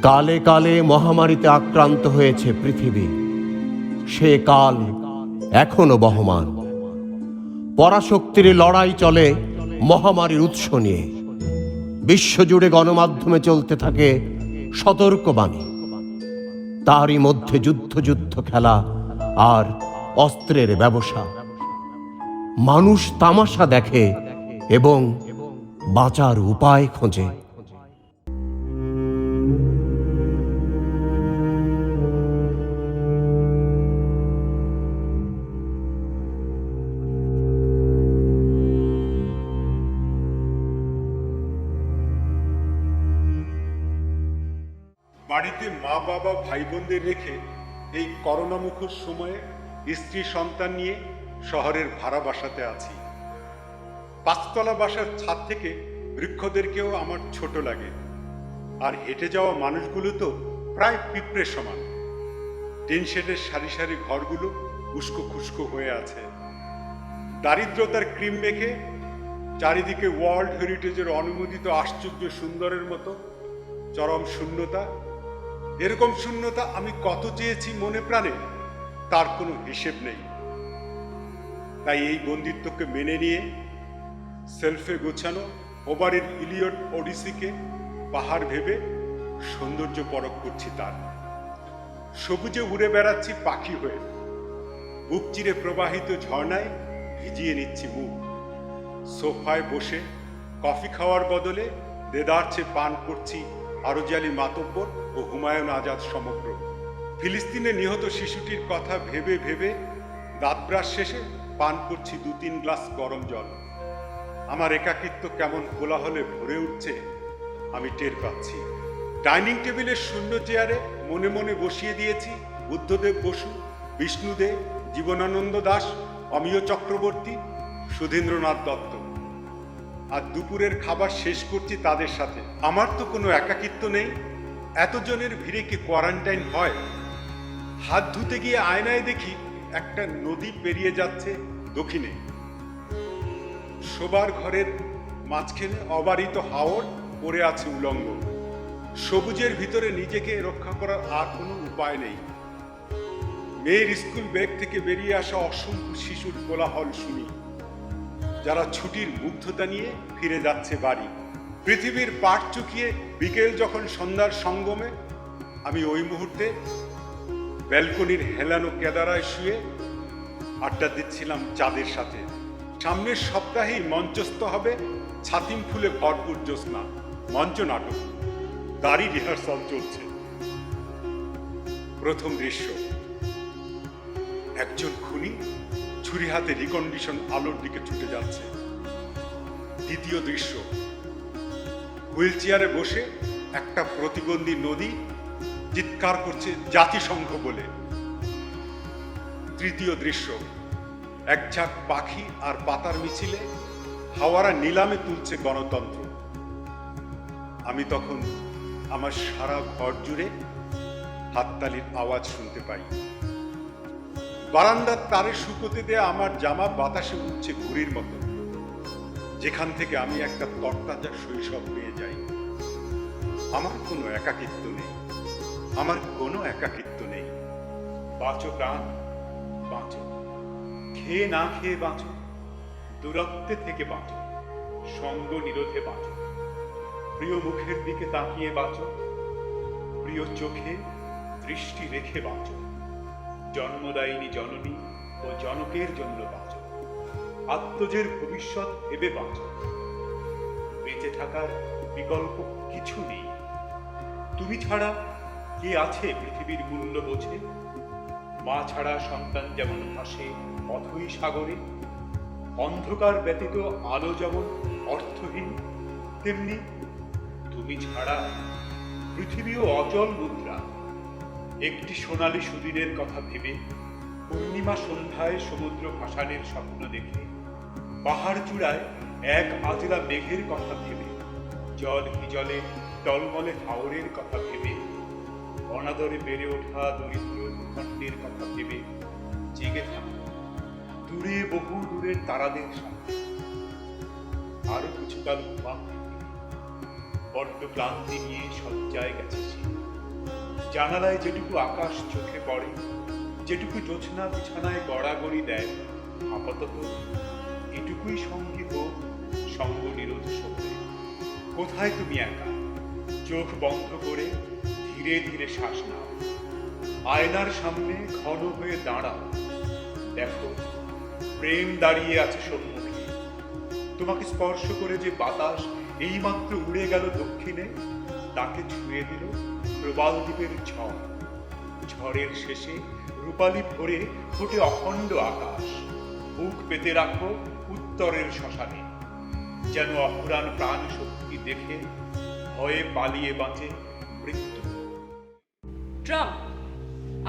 কালে কালে মহামারীতে আক্রান্ত হয়েছে পৃথিবী, সে কাল এখনো বহমান। পরাশক্তির লড়াই চলে মহামারীর উৎস নিয়ে। বিশ্বজুড়ে গণমাধ্যমে চলতে থাকে সতর্কবাণী। তারই মধ্যে যুদ্ধ যুদ্ধ খেলা আর অস্ত্রের ব্যবসা। মানুষ তামাশা দেখে এবং বাঁচার উপায় খোঁজে। বাড়িতে মা বাবা ভাই বোনদের রেখে এই করোনা মুখর সময়ে স্ত্রী সন্তান নিয়ে শহরের ভাড়া বাসাতে আছি। পাঁচতলা বাসার ছাদ থেকে বৃক্ষদেরকেও আমার ছোট লাগে, আর হেঁটে যাওয়া মানুষগুলো তো প্রায় পিঁপড়ে সমান। টিন শেডের সারি সারি ঘরগুলো উস্কো খুস্কো হয়ে আছে। দারিদ্রতার ক্রিম মেখে চারিদিকে ওয়ার্ল্ড হেরিটেজের অনুমোদিত আশ্চর্য সুন্দরের মতো চরম শূন্যতা। এরকম শূন্যতা আমি কত চেয়েছি মনে প্রাণে, তার কোনো হিসেব নেই। তাই এই বন্দিত্বকে মেনে নিয়ে সেলফে গোছানো ওভারের ইলিয়ট ওডিসিকে পাহাড় ভেবে সৌন্দর্য পরখ করছি তার। সবুজে উড়ে বেড়াচ্ছি পাখি হয়ে, বুক চিরে প্রবাহিত ঝর্ণায় ভিজিয়ে নিচ্ছি মুখ। সোফায় বসে কফি খাওয়ার বদলে দেদারছে পান করছি আরজালি মাতব্বর ও হুমায়ুন আজাদ সমগ্র। ফিলিস্তিনে নিহত শিশুটির কথা ভেবে ভেবে দাঁত ব্রাশ শেষে পান করছি 2-3 গ্লাস গরম জল। আমার একাকিত্ব কেমন কোলাহলে ভরে উঠছে আমি টের পাচ্ছি। ডাইনিং টেবিলের শূন্য চেয়ারে মনে মনে বসিয়ে দিয়েছি বুদ্ধদেব বসু, বিষ্ণুদেব, জীবনানন্দ দাস, অমিয় চক্রবর্তী, সুধীন্দ্রনাথ দত্ত। আর দুপুরের খাবার শেষ করছি তাদের সাথে। আমার তো কোনো একাকিত্ব নেই। এতজনের ভিড়ে কি কোয়ারেন্টাইন হয়? হাত ধুতে গিয়ে আয়নায় দেখি একটা নদী পেরিয়ে যাচ্ছে দক্ষিণে। শোবার ঘরের মাঝখানে অবারিত হাওর পড়ে আছে উলঙ্গ। সবুজের ভিতরে নিজেকে রক্ষা করার আর কোনো উপায় নেই। মেয়ের স্কুল ব্যাগ থেকে বেরিয়ে আসা অসংখ্য শিশুর কোলাহল শুনি, যারা ছুটির মুগ্ধতা নিয়ে ফিরে যাচ্ছে বাড়ি। পৃথিবীর পাট চুকিয়ে বিকেল যখন সন্ধ্যার সঙ্গমে, আমি ওই মুহূর্তে ব্যালকনির হেলানো কেদারায় শুয়ে আড্ডা দিচ্ছিলাম চাঁদের সাথে। সামনের সপ্তাহেই মঞ্চস্থ হবে ছাতিম ফুলে ভরপুর জ্যোৎস্না মঞ্চ নাটক। তারই রিহার্সাল চলছে। প্রথম দৃশ্য, একজন খুনি ছুরি হাতে রিকন্ডিশন আলোর দিকে ছুটে যাচ্ছে। দ্বিতীয় দৃশ্য, হুইল চেয়ারে বসে একটা প্রতিবন্ধী নদী চিৎকার করছে জাতিসংঘ বলে। তৃতীয় দৃশ্য, এক ঝাঁক পাখি আর পাতার মিছিলে হাওয়ারা নিলামে তুলছে গণতন্ত্র। আমি তখন আমার সারা ঘর জুড়ে হাততালির আওয়াজ শুনতে পাই। বারান্দার তারে শুকোতে দেয়া আমার জামা বাতাসে উঠছে ঘুড়ির মতো, যেখান থেকে আমি একটা তরতাজা শৈশব পেয়ে যাই। আমার কোনো একাকিত্ব নেই, আমার কোনো একাকিত্ব নেই। বাঁচো প্রাণ, বাঁচো। খেয়ে না খেয়ে বাঁচো, দূরত্বে থেকে বাঁচো, সঙ্গ নিরোধে বাঁচো, প্রিয় মুখের দিকে তাকিয়ে বাঁচো, প্রিয় চোখে দৃষ্টি রেখে বাঁচো, জন্মদায়িনী জননী ও জনকের জন্য বাঁচো, আত্মজের ভবিষ্যৎ ভেবে বাঁচো। বেঁচে থাকার বিকল্প কিছু নেই। তুমি ছাড়া কে আছে পৃথিবীর মূল্য বোঝে? মা ছাড়া সন্তান যেমন ভাসে অথই সাগরে, অন্ধকার ব্যতীত আলো যেমন অর্থহীন, তেমনি তুমি ছাড়া পৃথিবীও অচল মুদ্রা। একটি সোনালী সুদিনের কথা ভেবে, পূর্ণিমা সন্ধ্যায় সমুদ্র ভাসানের স্বপ্ন দেখে, পাহাড় চূড়ায় এক আজরা মেঘের কথা ভেবে, জল জলে টলমলে হাওরের কথা ভেবে, অনাদরে বেড়ে ওঠা দরিদ্র ভূখণ্ডের কথা ভেবে জেগে থাকো দূরে বহু দূরের তারাদের সাথে। আরো কিছুকাল ঘুমাম, বড্ড ক্লান্তি নিয়ে শয্যায় গেছে সে। জানালায় যেটুকু আকাশ চোখে পড়ে, যেটুকু জোছনা বিছানায় গড়াগড়ি দেয়, আপাতত এটুকুই সঙ্গী হোক সঙ্গ নিরোধ শব্দে। কোথায় তুমি একা? চোখ বন্ধ করে ধীরে ধীরে শ্বাস নাও। আয়নার সামনে ঘন হয়ে দাঁড়াও। দেখো, প্রেম দাঁড়িয়ে আছে সম্মুখে। তোমাকে স্পর্শ করে যে বাতাস এইমাত্র উড়ে গেল দক্ষিণে, তাকে ছুঁয়ে দিল প্রবাল দ্বীপের ঝড়। ঝড়ের শেষে রূপালী ভোরে ফোটে অখণ্ড আকাশ। বুক পেতে রাখো উত্তরের শ্মশানে, যেন অপুরাণ প্রাণ শক্তি দেখে ভয়ে পালিয়ে বাঁচে মৃত্যু। ট্রাম্প,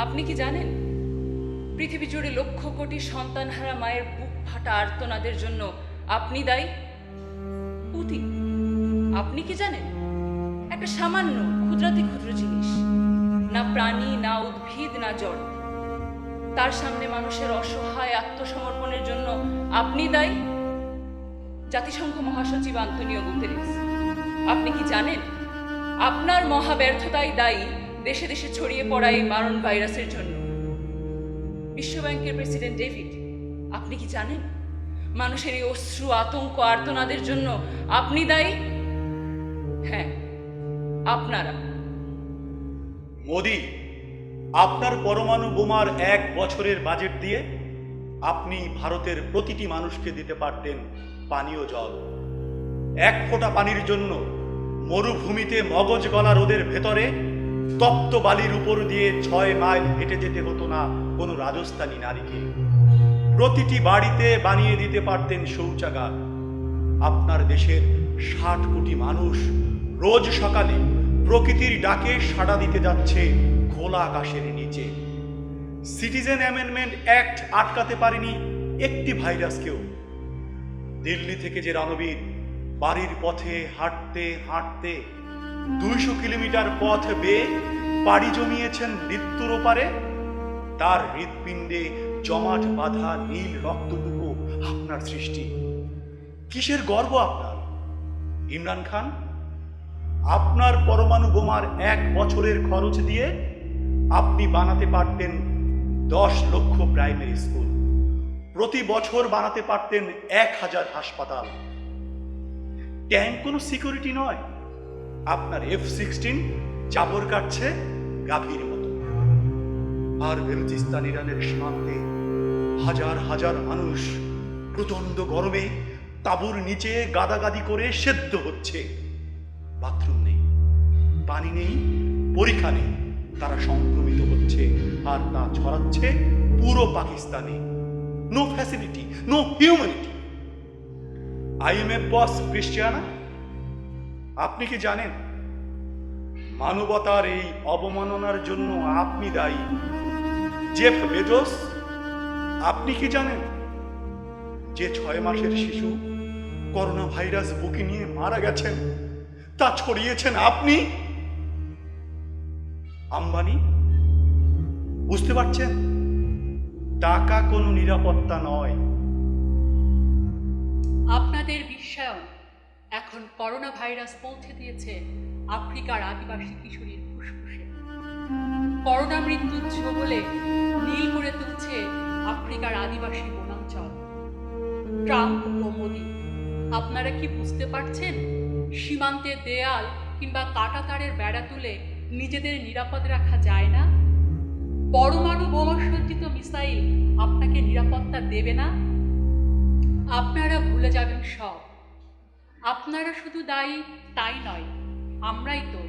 আপনি কি জানেন পৃথিবী জুড়ে লক্ষ কোটি সন্তানহারা মায়ের বুক ফাটা আর্তনাদের জন্য আপনি দায়ী? পুতিন, আপনি কি জানেন একটা সামান্য ক্ষুদ্রাতি ক্ষুদ্র জিনিস, না প্রাণী, না উদ্ভিদ, না জড়, তার সামনে মানুষের অসহায় আত্মসমর্পণের জন্য আপনি দায়ী? জাতিসংঘ মহাসচিব আন্তোনিও গুতেরেস, আপনি কি জানেন আপনার মহাব্যর্থতাই দায়ী দেশে দেশে ছড়িয়ে পড়া এই মারণ ভাইরাসের জন্য? বিশ্বব্যাংকের প্রেসিডেন্ট ডেভিড, আপনি কি জানেন মানুষের এই অশ্রু, আতঙ্ক, আর্তনাদের জন্য আপনি দায়ী? হ্যাঁ, আপনারা। মোদি, আপনার পরমাণু বোমার 1 বছরের বাজেট দিয়ে আপনি ভারতের প্রতিটি মানুষকে দিতে পারতেন পানীয় জল। 1 ফোঁটা পানির জন্য মরুভূমিতে মগজ গলা রোদের ভেতরে তপ্ত বালির উপর দিয়ে 6 মাইল হেঁটে যেতে হতো না কোনো রাজস্থানী নারীকে। প্রতিটি বাড়িতে বানিয়ে দিতে পারতেন শৌচাগার। আপনার দেশের 60 কোটি মানুষ রোজ সকালে প্রকৃতির ডাকে সাড়া দিতে যাচ্ছে খোলা আকাশের নিচে। সিটিজেন অ্যামেন্ডমেন্ট অ্যাক্ট আটকাতে পারেনি একটি ভাইরাসকেও। দিল্লি থেকে যে রণবীর বাড়ির পথে হাঁটতে হাঁটতে 200 কিলোমিটার পথ বেয়ে পাড়ি জমিয়েছেন মৃত্যুর ওপারে, তার হৃৎপিণ্ডে জমাট বাঁধা নীল রক্তটুকু আপনার সৃষ্টি। কিসের গর্ব আপনার? ইমরান খান, আপনার পরমাণু বোমার 1 বছরের খরচ দিয়ে আপনি বানাতে পারতেন 10 লক্ষ প্রাইমারি স্কুল, প্রতি বছর বানাতে পারতেন 1000 হাসপাতাল। ট্যাঙ্ক কোনো সিকিউরিটি নয়, আপনার F-16 চাবর কাটছে গাভীর মতো। আর বেলুচিস্তান ইরানের সীমান্তে হাজার হাজার মানুষ প্রচন্ড গরমে তাঁবুর নিচে গাদাগাদি করে সেদ্ধ হচ্ছে। বাথরুম নেই, পানি নেই, পরীক্ষা নেই, তারা সংক্রমিত হচ্ছে আর তা ছড়াচ্ছে পুরো পাকিস্তানে। No facility, no humanity. IMF boss Christiana, আপনি কি জানেন মানবতার এই অবমাননার জন্য আপনি দায়ী। জেফ বেজোস, আপনি কি জানেন যে 6 মাসের শিশু করোনা ভাইরাস বুকে নিয়ে মারা গেছেন তা ছড়িয়েছেন আপনি? আম্বানি, বুঝতে পারছেন? টাকা কোনো নিরাপত্তা নয়। আপনাদের বিশ্বায়ন এখন করোনা ভাইরাস পৌঁছে দিয়েছে আফ্রিকার আদিবাসী কিশোরীর ফুসফুসে। করোনা মৃত্যুর ছোবলে নীল করে তুলছে আফ্রিকার আদিবাসী বনাঞ্চল। ট্রাম্প ও মোদি, আপনারা কি বুঝতে পারছেন? সীমান্তের দেয়াল কিংবা কাঁটাতারের বেড়া তুলে নিজেদের নিরাপদ রাখা যায় না? পরমাণু বোমা সজ্জিত মিসাইল আপনাকে নিরাপত্তা দেবে না? আপনারা ভুলে যাবেন সব। আপনারা শুধু দায়ী তাই নয়, আমরাই তো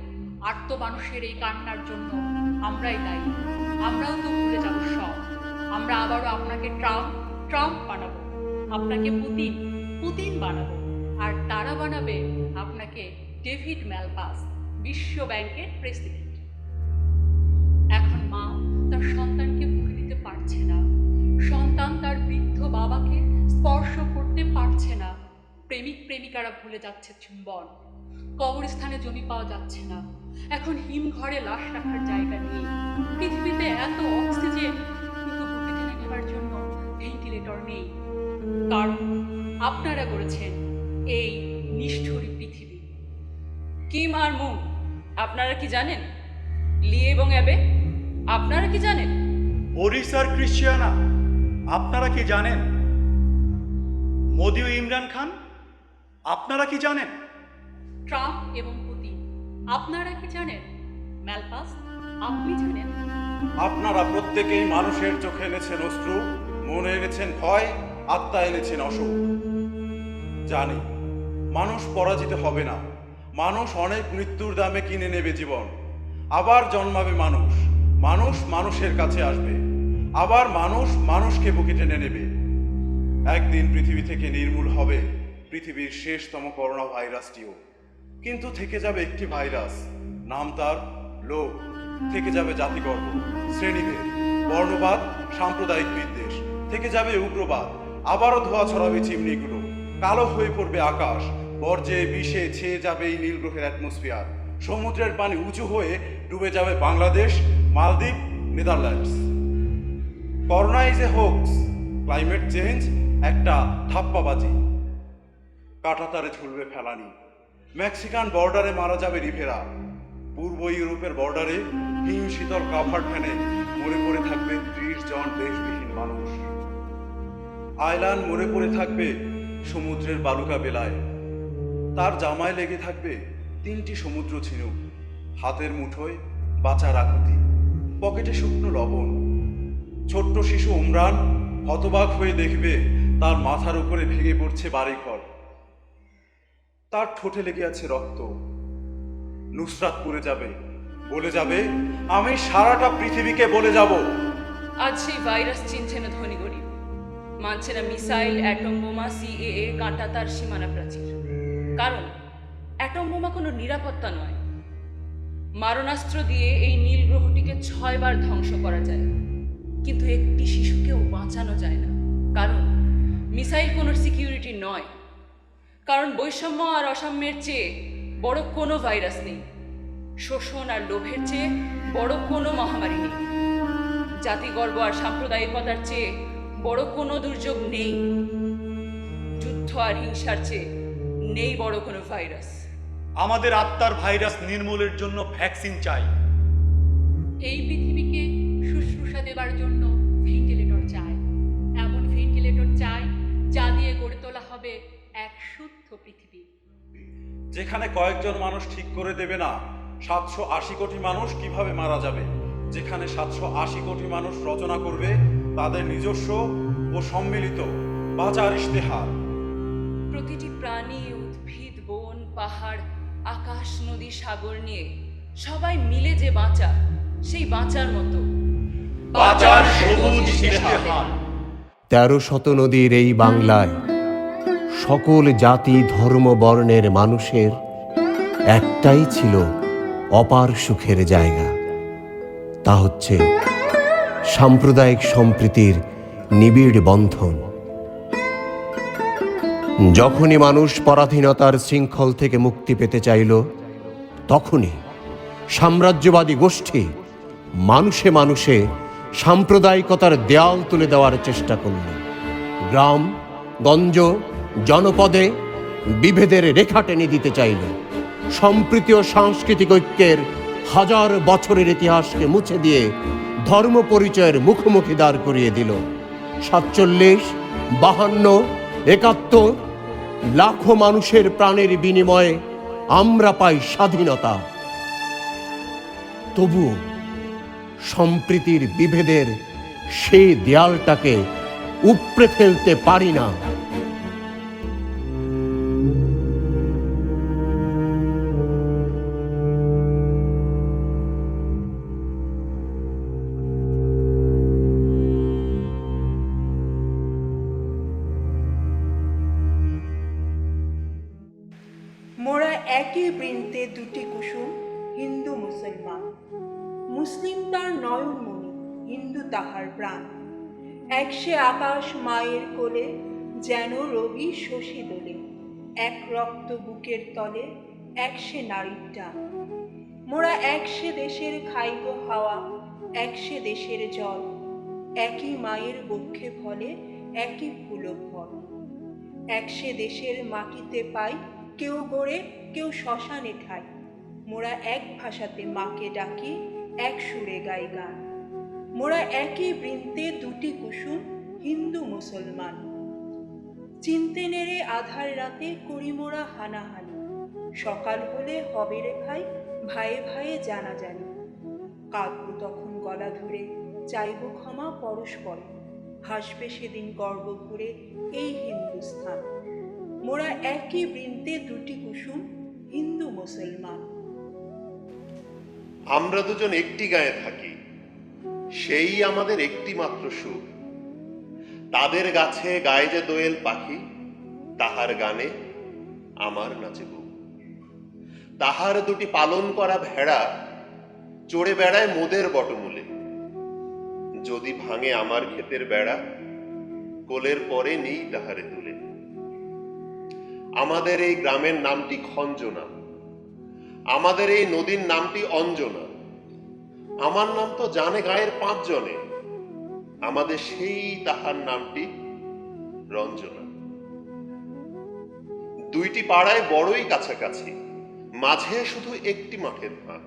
আর্ত মানুষের এই কান্নার জন্য আমরাই দায়ী। আমরাও তো ভুলে যাব সব। আমরা আবারও আপনাকে ট্রাম্প বানাবো, আপনাকে পুতিন বানাবো, আর তারা বানাবে আপনাকে ডেভিড ম্যালপাস, বিশ্ব ব্যাংকের প্রেসিডেন্ট। এখন মা তার সন্তানকে বুকে নিতে পারছে না, সন্তান তার বৃদ্ধ বাবাকে স্পর্শ করতে পারছে না। প্রেমিক প্রেমিকারা ভুলে যাচ্ছে চুম্বন, কবরস্থানে জমি পাওয়া যাচ্ছে না, এখন হিমঘরে লাশ রাখার জায়গা নেই। পৃথিবীতে এত অক্সিজেন, কিন্তু বুকে টেনে নেবার জন্য ভেন্টিলেটর নেই। কারণ আপনারা করেছেন এই নিষ্ঠুর পৃথিবী। কিম আর মুন, আপনারা কি জানেন? লি এবং অ্যাবে, আপনারা কি জানেন? বরিস আর ক্রিশ্চিয়ানা, আপনারা কি জানেন? মোদি ও ইমরান খান, আপনারা কি জানেন? ট্রাম্প এবং পুতিন, আপনারা কি জানেন? ম্যালপাস, আপনি জানেন? আপনারা প্রত্যেকেই মানুষের চোখে এনেছেন অশ্রু, মনে এনেছেন ভয়, আত্মা এনেছেন অসুখ। জানি মানুষ পরাজিত হবে না, মানুষ অনেক মৃত্যুর দামে কিনে নেবে জীবন। আবার জন্মাবে মানুষ, মানুষ মানুষের কাছে আসবে, আবার মানুষ মানুষকে বুকে টেনে নেবে। একদিন পৃথিবী থেকে নির্মূল হবে পৃথিবীর শেষতম করোনা ভাইরাসটিও। কিন্তু থেকে যাবে একটি ভাইরাস, নাম তার লোভ। থেকে যাবে জাতিগর্ব, শ্রেণীভেদ, বর্ণবাদ, সাম্প্রদায়িক বিদ্বেষ। থেকে যাবে উগ্রবাদ, আবারও ধোঁয়া ছড়াবে চিমনিগুলো, কালো হয়ে পড়বে আকাশ, বর্জ্যে বিষে ছেয়ে যাবে এই নীল গ্রহের অ্যাটমসফিয়ার। সমুদ্রের পানি উঁচু হয়ে ডুবে যাবে বাংলাদেশ, মালদ্বীপ, Netherlands. Corona is a hoax, climate change একটা ধাপ্পাবাজি। কাঁটাতারে ঝুলবে ফেলানি, মেক্সিকান বর্ডারে মারা যাবে রিভেরা, পূর্ব ইউরোপের বর্ডারে হিম শীতল কাভার ফ্যানে মরে পড়ে থাকবে 30 জন দেশবিহীন মানুষ। আইল্যান্ড মরে পড়ে থাকবে সমুদ্রের বালুকা বেলায়, তার জামায় লেগে থাকবে 3টি সমুদ্র ঝিনুক। হাতের মুঠোয় বাঁচার আকুতি, পকেটে শুকনো লবণ। ছোট্ট শিশু উমরান হতবাক হয়ে দেখবে তার মাথার উপরে ভেঙে পড়ছে বাড়িঘর, তার ঠোঁটে লেগে আছে রক্ত। নুসরাত পুড়ে যাবে, বলে যাবে আমি সারাটা পৃথিবীকে বলে যাব। আজ সেই ভাইরাস চিনছে না ধনী গরিব, মানছে না মিসাইল, অ্যাটম বোমা, সিএএ, কাঁটাতার, সীমানা প্রাচীর। কারণ অ্যাটম বোমা কোনো নিরাপত্তা নয়। মারণাস্ত্র দিয়ে এই নীল গ্রহটিকে 6 বার ধ্বংস করা যায়, কিন্তু একটি শিশুকেও বাঁচানো যায় না। কারণ মিসাইল কোনো সিকিউরিটি নয়। কারণ বৈষম্য আর অসাম্যের চেয়ে বড় কোনো ভাইরাস নেই, শোষণ আর লোভের চেয়ে বড় কোনো মহামারী নেই, জাতিগর্ব আর সাম্প্রদায়িকতার চেয়ে বড় কোনো দুর্যোগ নেই, যুদ্ধ আর হিংসার চেয়ে নেই বড় কোনো ভাইরাস। আমাদের আত্মার ভাইরাস নির্মূলের জন্য ভ্যাকসিন চাই। এই পৃথিবীকে শুশ্রূষা দেবার জন্য ভেন্টিলেটর চাই, এমন ভেন্টিলেটর চাই যা দিয়ে গড়ে তোলা হবে এক শুদ্ধ পৃথিবী। যেখানে কয়েকজন মানুষ ঠিক করে দেবে না 780 কোটি মানুষ কিভাবে মারা যাবে, যেখানে 780 কোটি মানুষ রচনা করবে তাদের নিজস্ব ও সম্মিলিত বাঁচার ইশতেহার। প্রতিটি প্রাণী, উদ্ভিদ, বন, পাহাড়, আকাশ, নদী, সাগর নিয়ে সবাই মিলে যে বাঁচা, সেই বাঁচার মতো বাঁচার সবুজ ইশতেহার। 13শত নদীর এই বাংলায় সকল জাতি, ধর্ম, বর্ণের মানুষের একটাই ছিল অপার সুখের জায়গা। তা হচ্ছে সাম্প্রদায়িক সম্প্রীতির নিবিড় বন্ধন। যখনই মানুষ পরাধীনতার শৃঙ্খল থেকে মুক্তি পেতে চাইল, তখনই সাম্রাজ্যবাদী গোষ্ঠী মানুষে মানুষে সাম্প্রদায়িকতার দেয়াল তুলে দেওয়ার চেষ্টা করল। গ্রাম গঞ্জ জনপদে বিভেদের রেখা টেনে দিতে চাইল। সম্প্রীতি ও সাংস্কৃতিক ঐক্যের হাজার বছরের ইতিহাসকে মুছে দিয়ে ধর্ম পরিচয়ের মুখোমুখি দাঁড় করিয়ে দিল। 47, 52, 71 লাখো মানুষের প্রাণের বিনিময়ে আমরা পাই স্বাধীনতা। তবুও সম্প্রীতির বিভেদের সেই দেয়ালটাকে উপড়ে ফেলতে পারি না। মোরা একই বৃন্তে দুটি কুসুম, হিন্দু মুসলমান। মুসলিম তার নয়নমণি, হিন্দু তাহার প্রাণ। একসে আকাশ মায়ের কোলে, যেন রবি শশী দোলে। এক রক্ত বুকের তলে, একসে নারীর টান। মোরা একসে দেশের খাইব হাওয়া, একসে দেশের জল। একই মায়ের বক্ষে ফলে, একই ফুল ফল। একসে দেশের মাটিতে পাই, কেউ গড়ে কেউ শ্মশানে ঠাই। মোরা এক ভাষাতে মাকে ডাকি, এক সুরে গাই গান। মোরা একই বৃন্তে দুটি কুসুম, হিন্দু মুসলমান। চিনতে নেড়ে আধার রাতে করি মোরা হানাহানি। সকাল হলে হবে রে ভাই, ভাইয়ে ভাইয়ে জানাজানি। কাঁদব তখন গলা ধরে, চাইব ক্ষমা পরস্পরে। হাসবে সেদিন গর্ব ভরে এই হিন্দুস্থান। মোরা একই বৃন্তে দুটি কুসুম, হিন্দু মুসলমান। আমরা দুজন একটি গায়ে থাকি, সেই আমাদের একটি মাত্র সুখ। তাদের গাছে গায়ে যে দোয়েল পাখি, তাহার গানে আমার নাচে বুক। তাহার দুটি পালন করা ভেড়া চড়ে বেড়ায় মোদের বটমূলে। যদি ভাঙে আমার ক্ষেতের বেড়া, কোলের পরে নেই তাহারে তুলে। আমাদের এই গ্রামের নামটি খঞ্জনা, আমাদের এই নদীর নামটি অঞ্জনা। আমার নাম তো জানে গায়ের 5 জনে, আমাদের সেই তাহার নামটি রঞ্জনা। দুইটি পাড়ায় বড়ই কাছাকাছি, মাঝে শুধু একটি মাঠের ভাগ।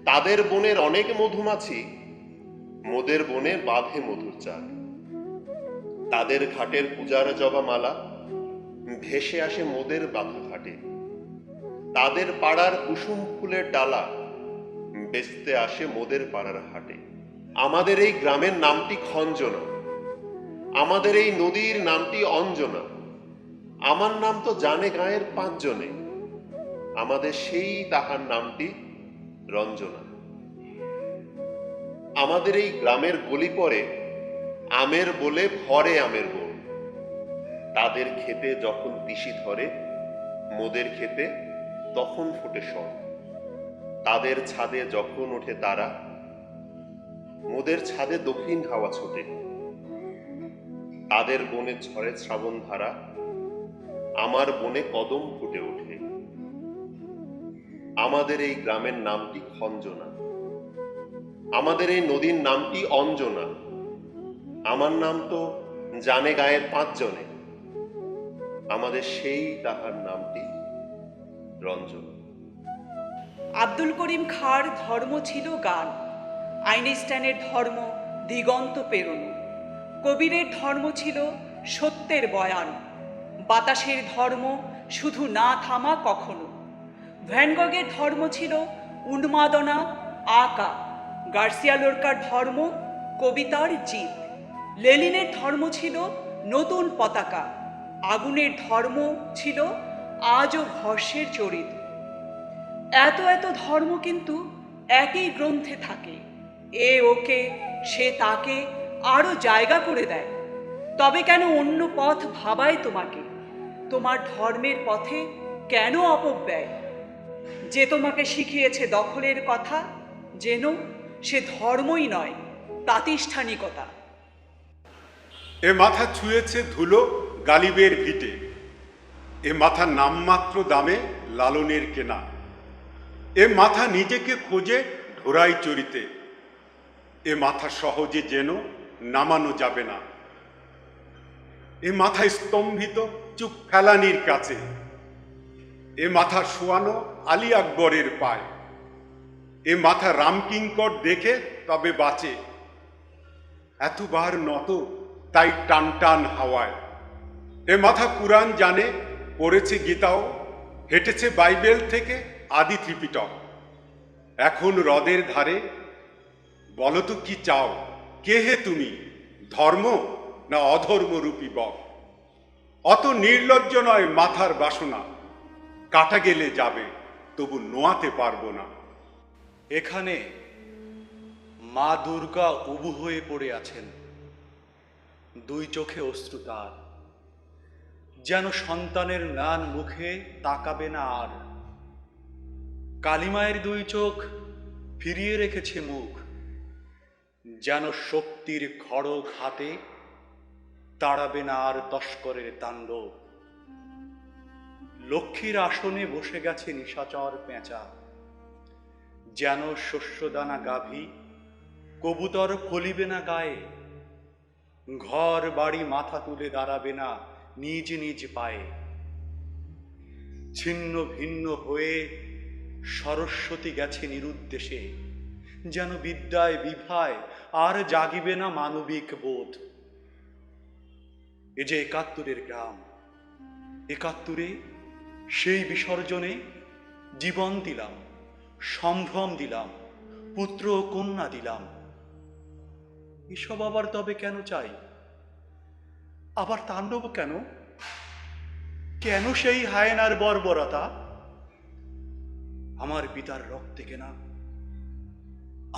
তাদের বনের অনেক মধুমাছি, মোদের বনে বাঁধে মধুর চাক। তাদের ঘাটের পূজার জবা মালা ভেসে আসে মোদের বাঁধা ঘাটে। তাদের পাড়ার কুসুম ফুলের ডালা বেচতে আসে মোদের পাড়ার হাটে। আমাদের এই গ্রামের নামটি খঞ্জনা, আমাদের এই নদীর নামটি অঞ্জনা। আমার নাম তো জানে গায়ের 5 জনে, আমাদের সেই তাহার নামটি রঞ্জনা। আমাদের এই গ্রামের গলি পরে আমের বলে ভরে আমের বন। তাদের খেতে যখন তিসি ধরে, মোদের খেতে তখন ফোটে শন। তাদের ছাদে যখন ওঠে তারা, মোদের ছাদে দক্ষিণ হাওয়া ছোটে। তাদের বনে ঝরে শ্রাবণ ধারা, আমার বনে কদম ফুটে ওঠে। আমাদের এই গ্রামের নামটি খঞ্জনা, আমাদের এই নদীর নামটি অঞ্জনা। আমার নাম তো জানে গায়ের 5 জনে, আমাদের সেই তাহার নামটি রঞ্জনা। আব্দুল করিম খাঁর ধর্ম ছিল গান, আইনস্টাইনের ধর্ম দিগন্ত পেরোনো, কবিরের ধর্ম ছিল সত্যের বয়ান, বাতাসের ধর্ম শুধু না থামা কখনো, ভ্যান গগের ধর্ম ছিল উন্মাদনা আঁকা, গার্সিয়া লোরকার ধর্ম কবিতার জিত, লেনিনের ধর্ম ছিল নতুন পতাকা, আগুনের ধর্ম ছিল আজও ভস্যের চরিত। এত এত ধর্ম কিন্তু একই গ্রন্থে থাকে, এ ওকে সে তাকে আরো জায়গা করে দেয়। তবে কেন অন্য পথ ভাবায় তোমাকে? তোমার ধর্মের পথে কেন অপব্যয়? যে তোমাকে শিখিয়েছে দখলের কথা, যেন সে ধর্মই নয়, প্রাতিষ্ঠানিকতা। এ মাথা ছুঁয়েছে ধুলো গালিবের ভিটে, এ মাথা নামমাত্র দামে লালনের কেনা, এ মাথা নিজেকে খোঁজে ঢোরাই চরিতে, এ মাথা সহজে যেন নামানো যাবে না, এ মাথা স্তম্ভিত চুপ ফেলানির কাছে, এ মাথা শোয়ানো আলী আকবরের পায়, এ মাথা রামকিঙ্কর দেখে তবে বাঁচে, এতবার নত তাই টান টান হাওয়ায়, এ মাথা কুরআন জানে, পড়েছে গীতাও, হেঁটেছে বাইবেল থেকে আদি ত্রিপিটক, এখন হ্রদের ধারে বলো তো কি চাও, কে হে তুমি, ধর্ম না অধর্মরূপী বক? অত নির্লজ্জ নয় মাথার বাসনা, কাটা গেলে যাবে তবু নোয়াতে পারবো না। এখানে মা দুর্গা উবু হয়ে পড়ে আছেন, দুই চোখে অশ্রু তার, যেন সন্তানের ম্লান মুখে তাকাবে না আর। কালিমায়ের দুই চোখ ফিরিয়ে রেখেছে মুখ, যেন শক্তির খড়গ হাতে তাড়াবে না আর তস্করের তাণ্ডব। লক্ষ্মীর আসনে বসে গেছে নিশাচর পেঁচা, যেন শস্যদানা গাভী কবুতর ফলিবে না গায়ে, ঘর বাড়ি মাথা তুলে দাঁড়াবে না নিজ নিজ পায়ে। ছিন্ন ভিন্ন হয়ে সরস্বতী গেছে নিরুদ্দেশে, যেন বিদ্যায় বিভায় আর জাগিবে না মানবিক বোধ। এ যে ৭১-এর গ্রাম, ৭১-এ সেই বিসর্জনে জীবন দিলাম, সম্ভ্রম দিলাম, পুত্র ও কন্যা দিলাম। এসব আবার তবে কেন চাই? আবার তাণ্ডব কেন? কেন সেই হায়নার বর্বরতা? আমার পিতার রক্তে কেনা,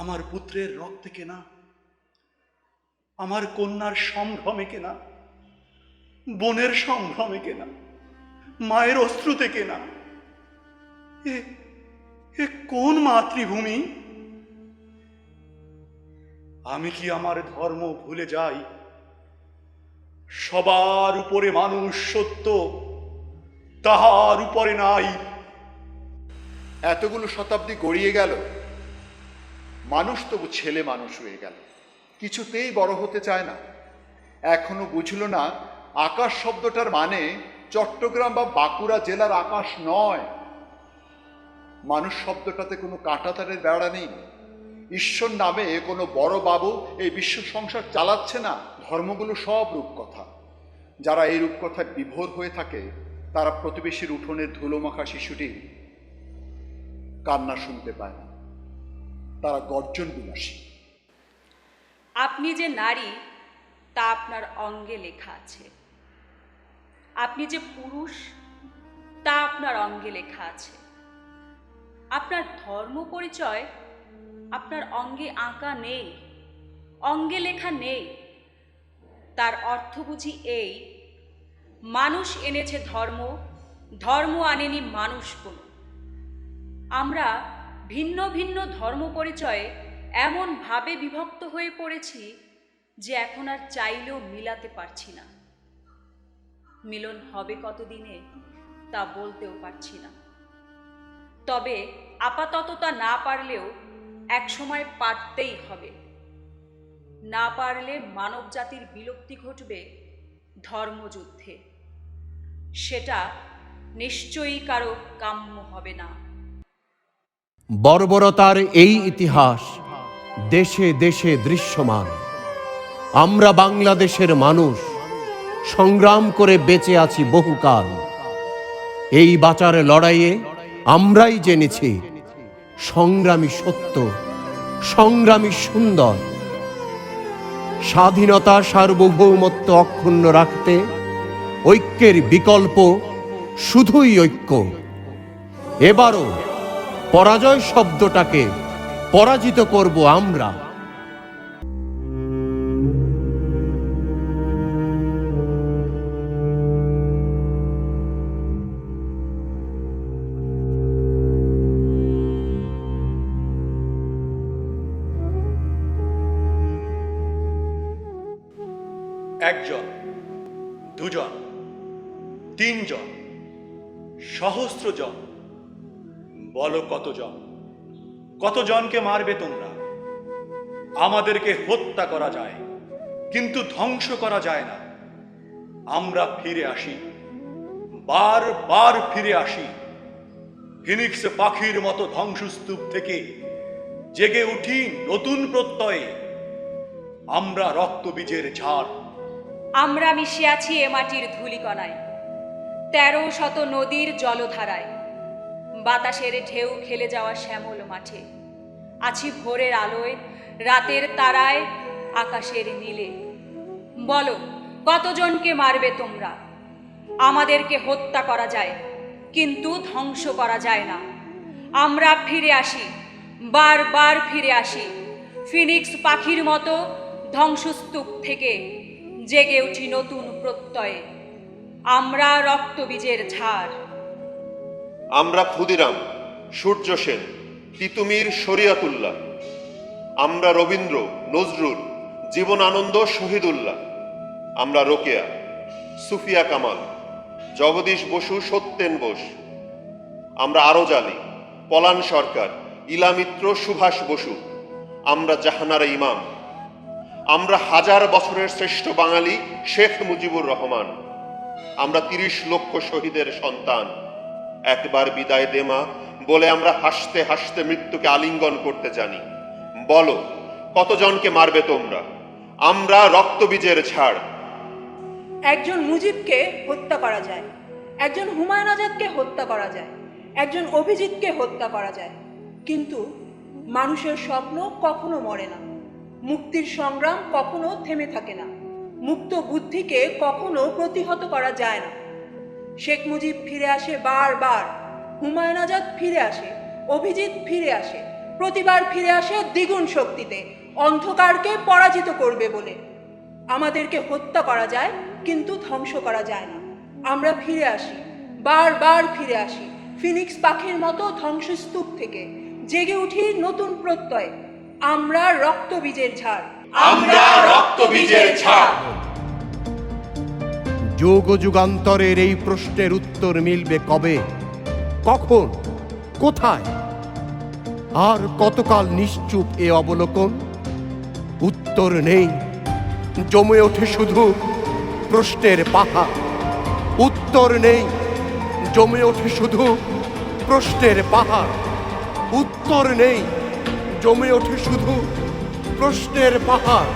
আমার পুত্রের রক্তে কেনা, আমার কন্যার সম্ভ্রমে কেনা, বোনের সম্ভ্রমে কেনা, মায়ের অশ্রুতে কেনা। এ কোন মাতৃভূমি? আমি কি আমার ধর্ম ভুলে যাই? সবার উপরে মানুষ সত্য, তাহার উপরে নাই। এতগুলো শতাব্দী গড়িয়ে গেল, মানুষ তবু ছেলে মানুষ হয়ে গেল, কিছুতেই বড় হতে চায় না। এখনো বুঝল না আকাশ শব্দটার মানে চট্টগ্রাম বা বাঁকুড়া জেলার আকাশ নয়। মানুষ শব্দটাতে কোনো কাঁটাতারের বেড়া নেই। ঈশ্বর নামে কোনো বড় বাবু এই বিশ্ব সংসার চালাচ্ছে না। ধর্মগুলো সব রূপকথা। যারা এই রূপকথায় বিভোর হয়ে থাকে তারা প্রতিবেশীর উঠোনের ধুলোমাখা শিশুটি কান্না শুনতে পায় না, তারা গর্জন বিলাসী। আপনি যে নারী তা আপনার অঙ্গে লেখা আছে, আপনি যে পুরুষ তা আপনার অঙ্গে লেখা আছে, আপনার ধর্ম পরিচয় আপনার অঙ্গে আঁকা নেই, অঙ্গে লেখা নেই। তার অর্থ বুঝি এই, মানুষ এনেছে ধর্ম, ধর্ম আনেনি মানুষ কোনো। আমরা ভিন্ন ভিন্ন ধর্ম পরিচয়ে এমনভাবে বিভক্ত হয়ে পড়েছি যে এখন আর চাইলেও মিলাতে পারছি না। মিলন হবে কতদিনে তা বলতেও পারছি না। তবে আপাতত তা না পারলেও একসময় পারতেই হবে। না পারলে মানব জাতির বিলুপ্তি ঘটবে ধর্মযুদ্ধে। সেটা নিশ্চয়ই কারো কাম্য হবে না। বর্বরতার এই ইতিহাস দেশে দেশে দৃশ্যমান। আমরা বাংলাদেশের মানুষ সংগ্রাম করে বেঁচে আছি বহুকাল। এই বাঁচার লড়াইয়ে আমরাই জেনেছি সংগ্রামী সত্য, সংগ্রামী সুন্দর। স্বাধীনতা সার্বভৌমত্ব অক্ষুণ্ণ রাখতে ঐক্যের বিকল্প শুধুই ঐক্য। এবারও পরাজয় শব্দটাকে পরাজিত করব আমরা। একজন, দুজন, তিনজন, সহস্র জন, বলো কতজন? কতজনকে মারবে তোমরা? আমাদেরকে হত্যা করা যায়, কিন্তু ধ্বংস করা যায় না। আমরা ফিরে আসি, বারবার ফিরে আসি। ফিনিক্স পাখির মতো ধ্বংসস্তূপ থেকে জেগে উঠি নতুন প্রত্যয়ে। আমরা রক্তবীজের ঝাড়। আমরা মিশে আছি এ মাটির ধূলিকণায়, ১৩শত নদীর জলধারায়, বাতাসের ঢেউ খেলে যাওয়া শ্যামল মাঠে। আছি ভোরের আলোয়, রাতের তারায়, আকাশের নীলে। বলো কতজনকে মারবে তোমরা? আমাদেরকে হত্যা করা যায়, কিন্তু ধ্বংস করা যায় না। আমরা ফিরে আসি, বারবার ফিরে আসি। ফিনিক্স পাখির মতো ধ্বংসস্তূপ থেকে জেগে উঠি নতুন প্রত্যয়ে। আমরা রক্তবীজের ঝাড়। আমরা ক্ষুদিরাম, সূর্য সেন, তিতুমির, শরিয়াতুল্লাহ। আমরা রবীন্দ্র, নজরুল, জীবনানন্দ, শহীদুল্লাহ। আমরা রোকেয়া, সুফিয়া কামাল, জগদীশ বসু, সত্যেন বোস। আমরা আরজ আলী, পলান সরকার, ইলা মিত্র, সুভাষ বসু। আমরা জাহানারা ইমাম। আমরা 1000 বছরের শ্রেষ্ঠ বাঙালি শেখ মুজিবুর রহমান। আমরা 30 লক্ষ শহীদের সন্তান। একবার বিদায় দে মা বলে আমরা হাসতে হাসতে মৃত্যুকে আলিঙ্গন করতে জানি। বলো কতজনকে মারবে তোমরা? আমরা রক্তবীজের ঝাড়। একজন মুজিবকে হত্যা করা যায়, একজন হুমায়ুন আজাদকে হত্যা করা যায়, একজন অভিজিৎকে হত্যা করা যায়, কিন্তু মানুষের স্বপ্ন কখনো মরে না। মুক্তির সংগ্রাম কখনো থেমে থাকে না। মুক্ত বুদ্ধিকে কখনো প্রতিহত করা যায় না। শেখ মুজিব ফিরে আসে বারবার, হুমায়ুন আজাদ ফিরে আসে, অভিজিৎ ফিরে আসে, প্রতিবার ফিরে আসে দ্বিগুণ শক্তিতে, অন্ধকারকে পরাজিত করবে বলে। আমাদেরকে হত্যা করা যায়, কিন্তু ধ্বংস করা যায় না। আমরা ফিরে আসি, বারবার ফিরে আসি। ফিনিক্স পাখির মতো ধ্বংসস্তূপ থেকে জেগে উঠি নতুন প্রত্যয়। আমরা রক্তবীজের ঝাড়। আমরা রক্তবীজের ঝাড়। যুগ যুগান্তরের এই প্রশ্নের উত্তর মিলবে কবে, কখন, কোথায়? আর কতকাল নিশ্চুপ এ অবলোকন? উত্তর নেই, জমে ওঠে শুধু প্রশ্নের পাহাড়। উত্তর নেই, জমে ওঠে শুধু প্রশ্নের পাহাড়। উত্তর নেই, জমে ওঠে শুধু প্রশ্নের পাহাড়।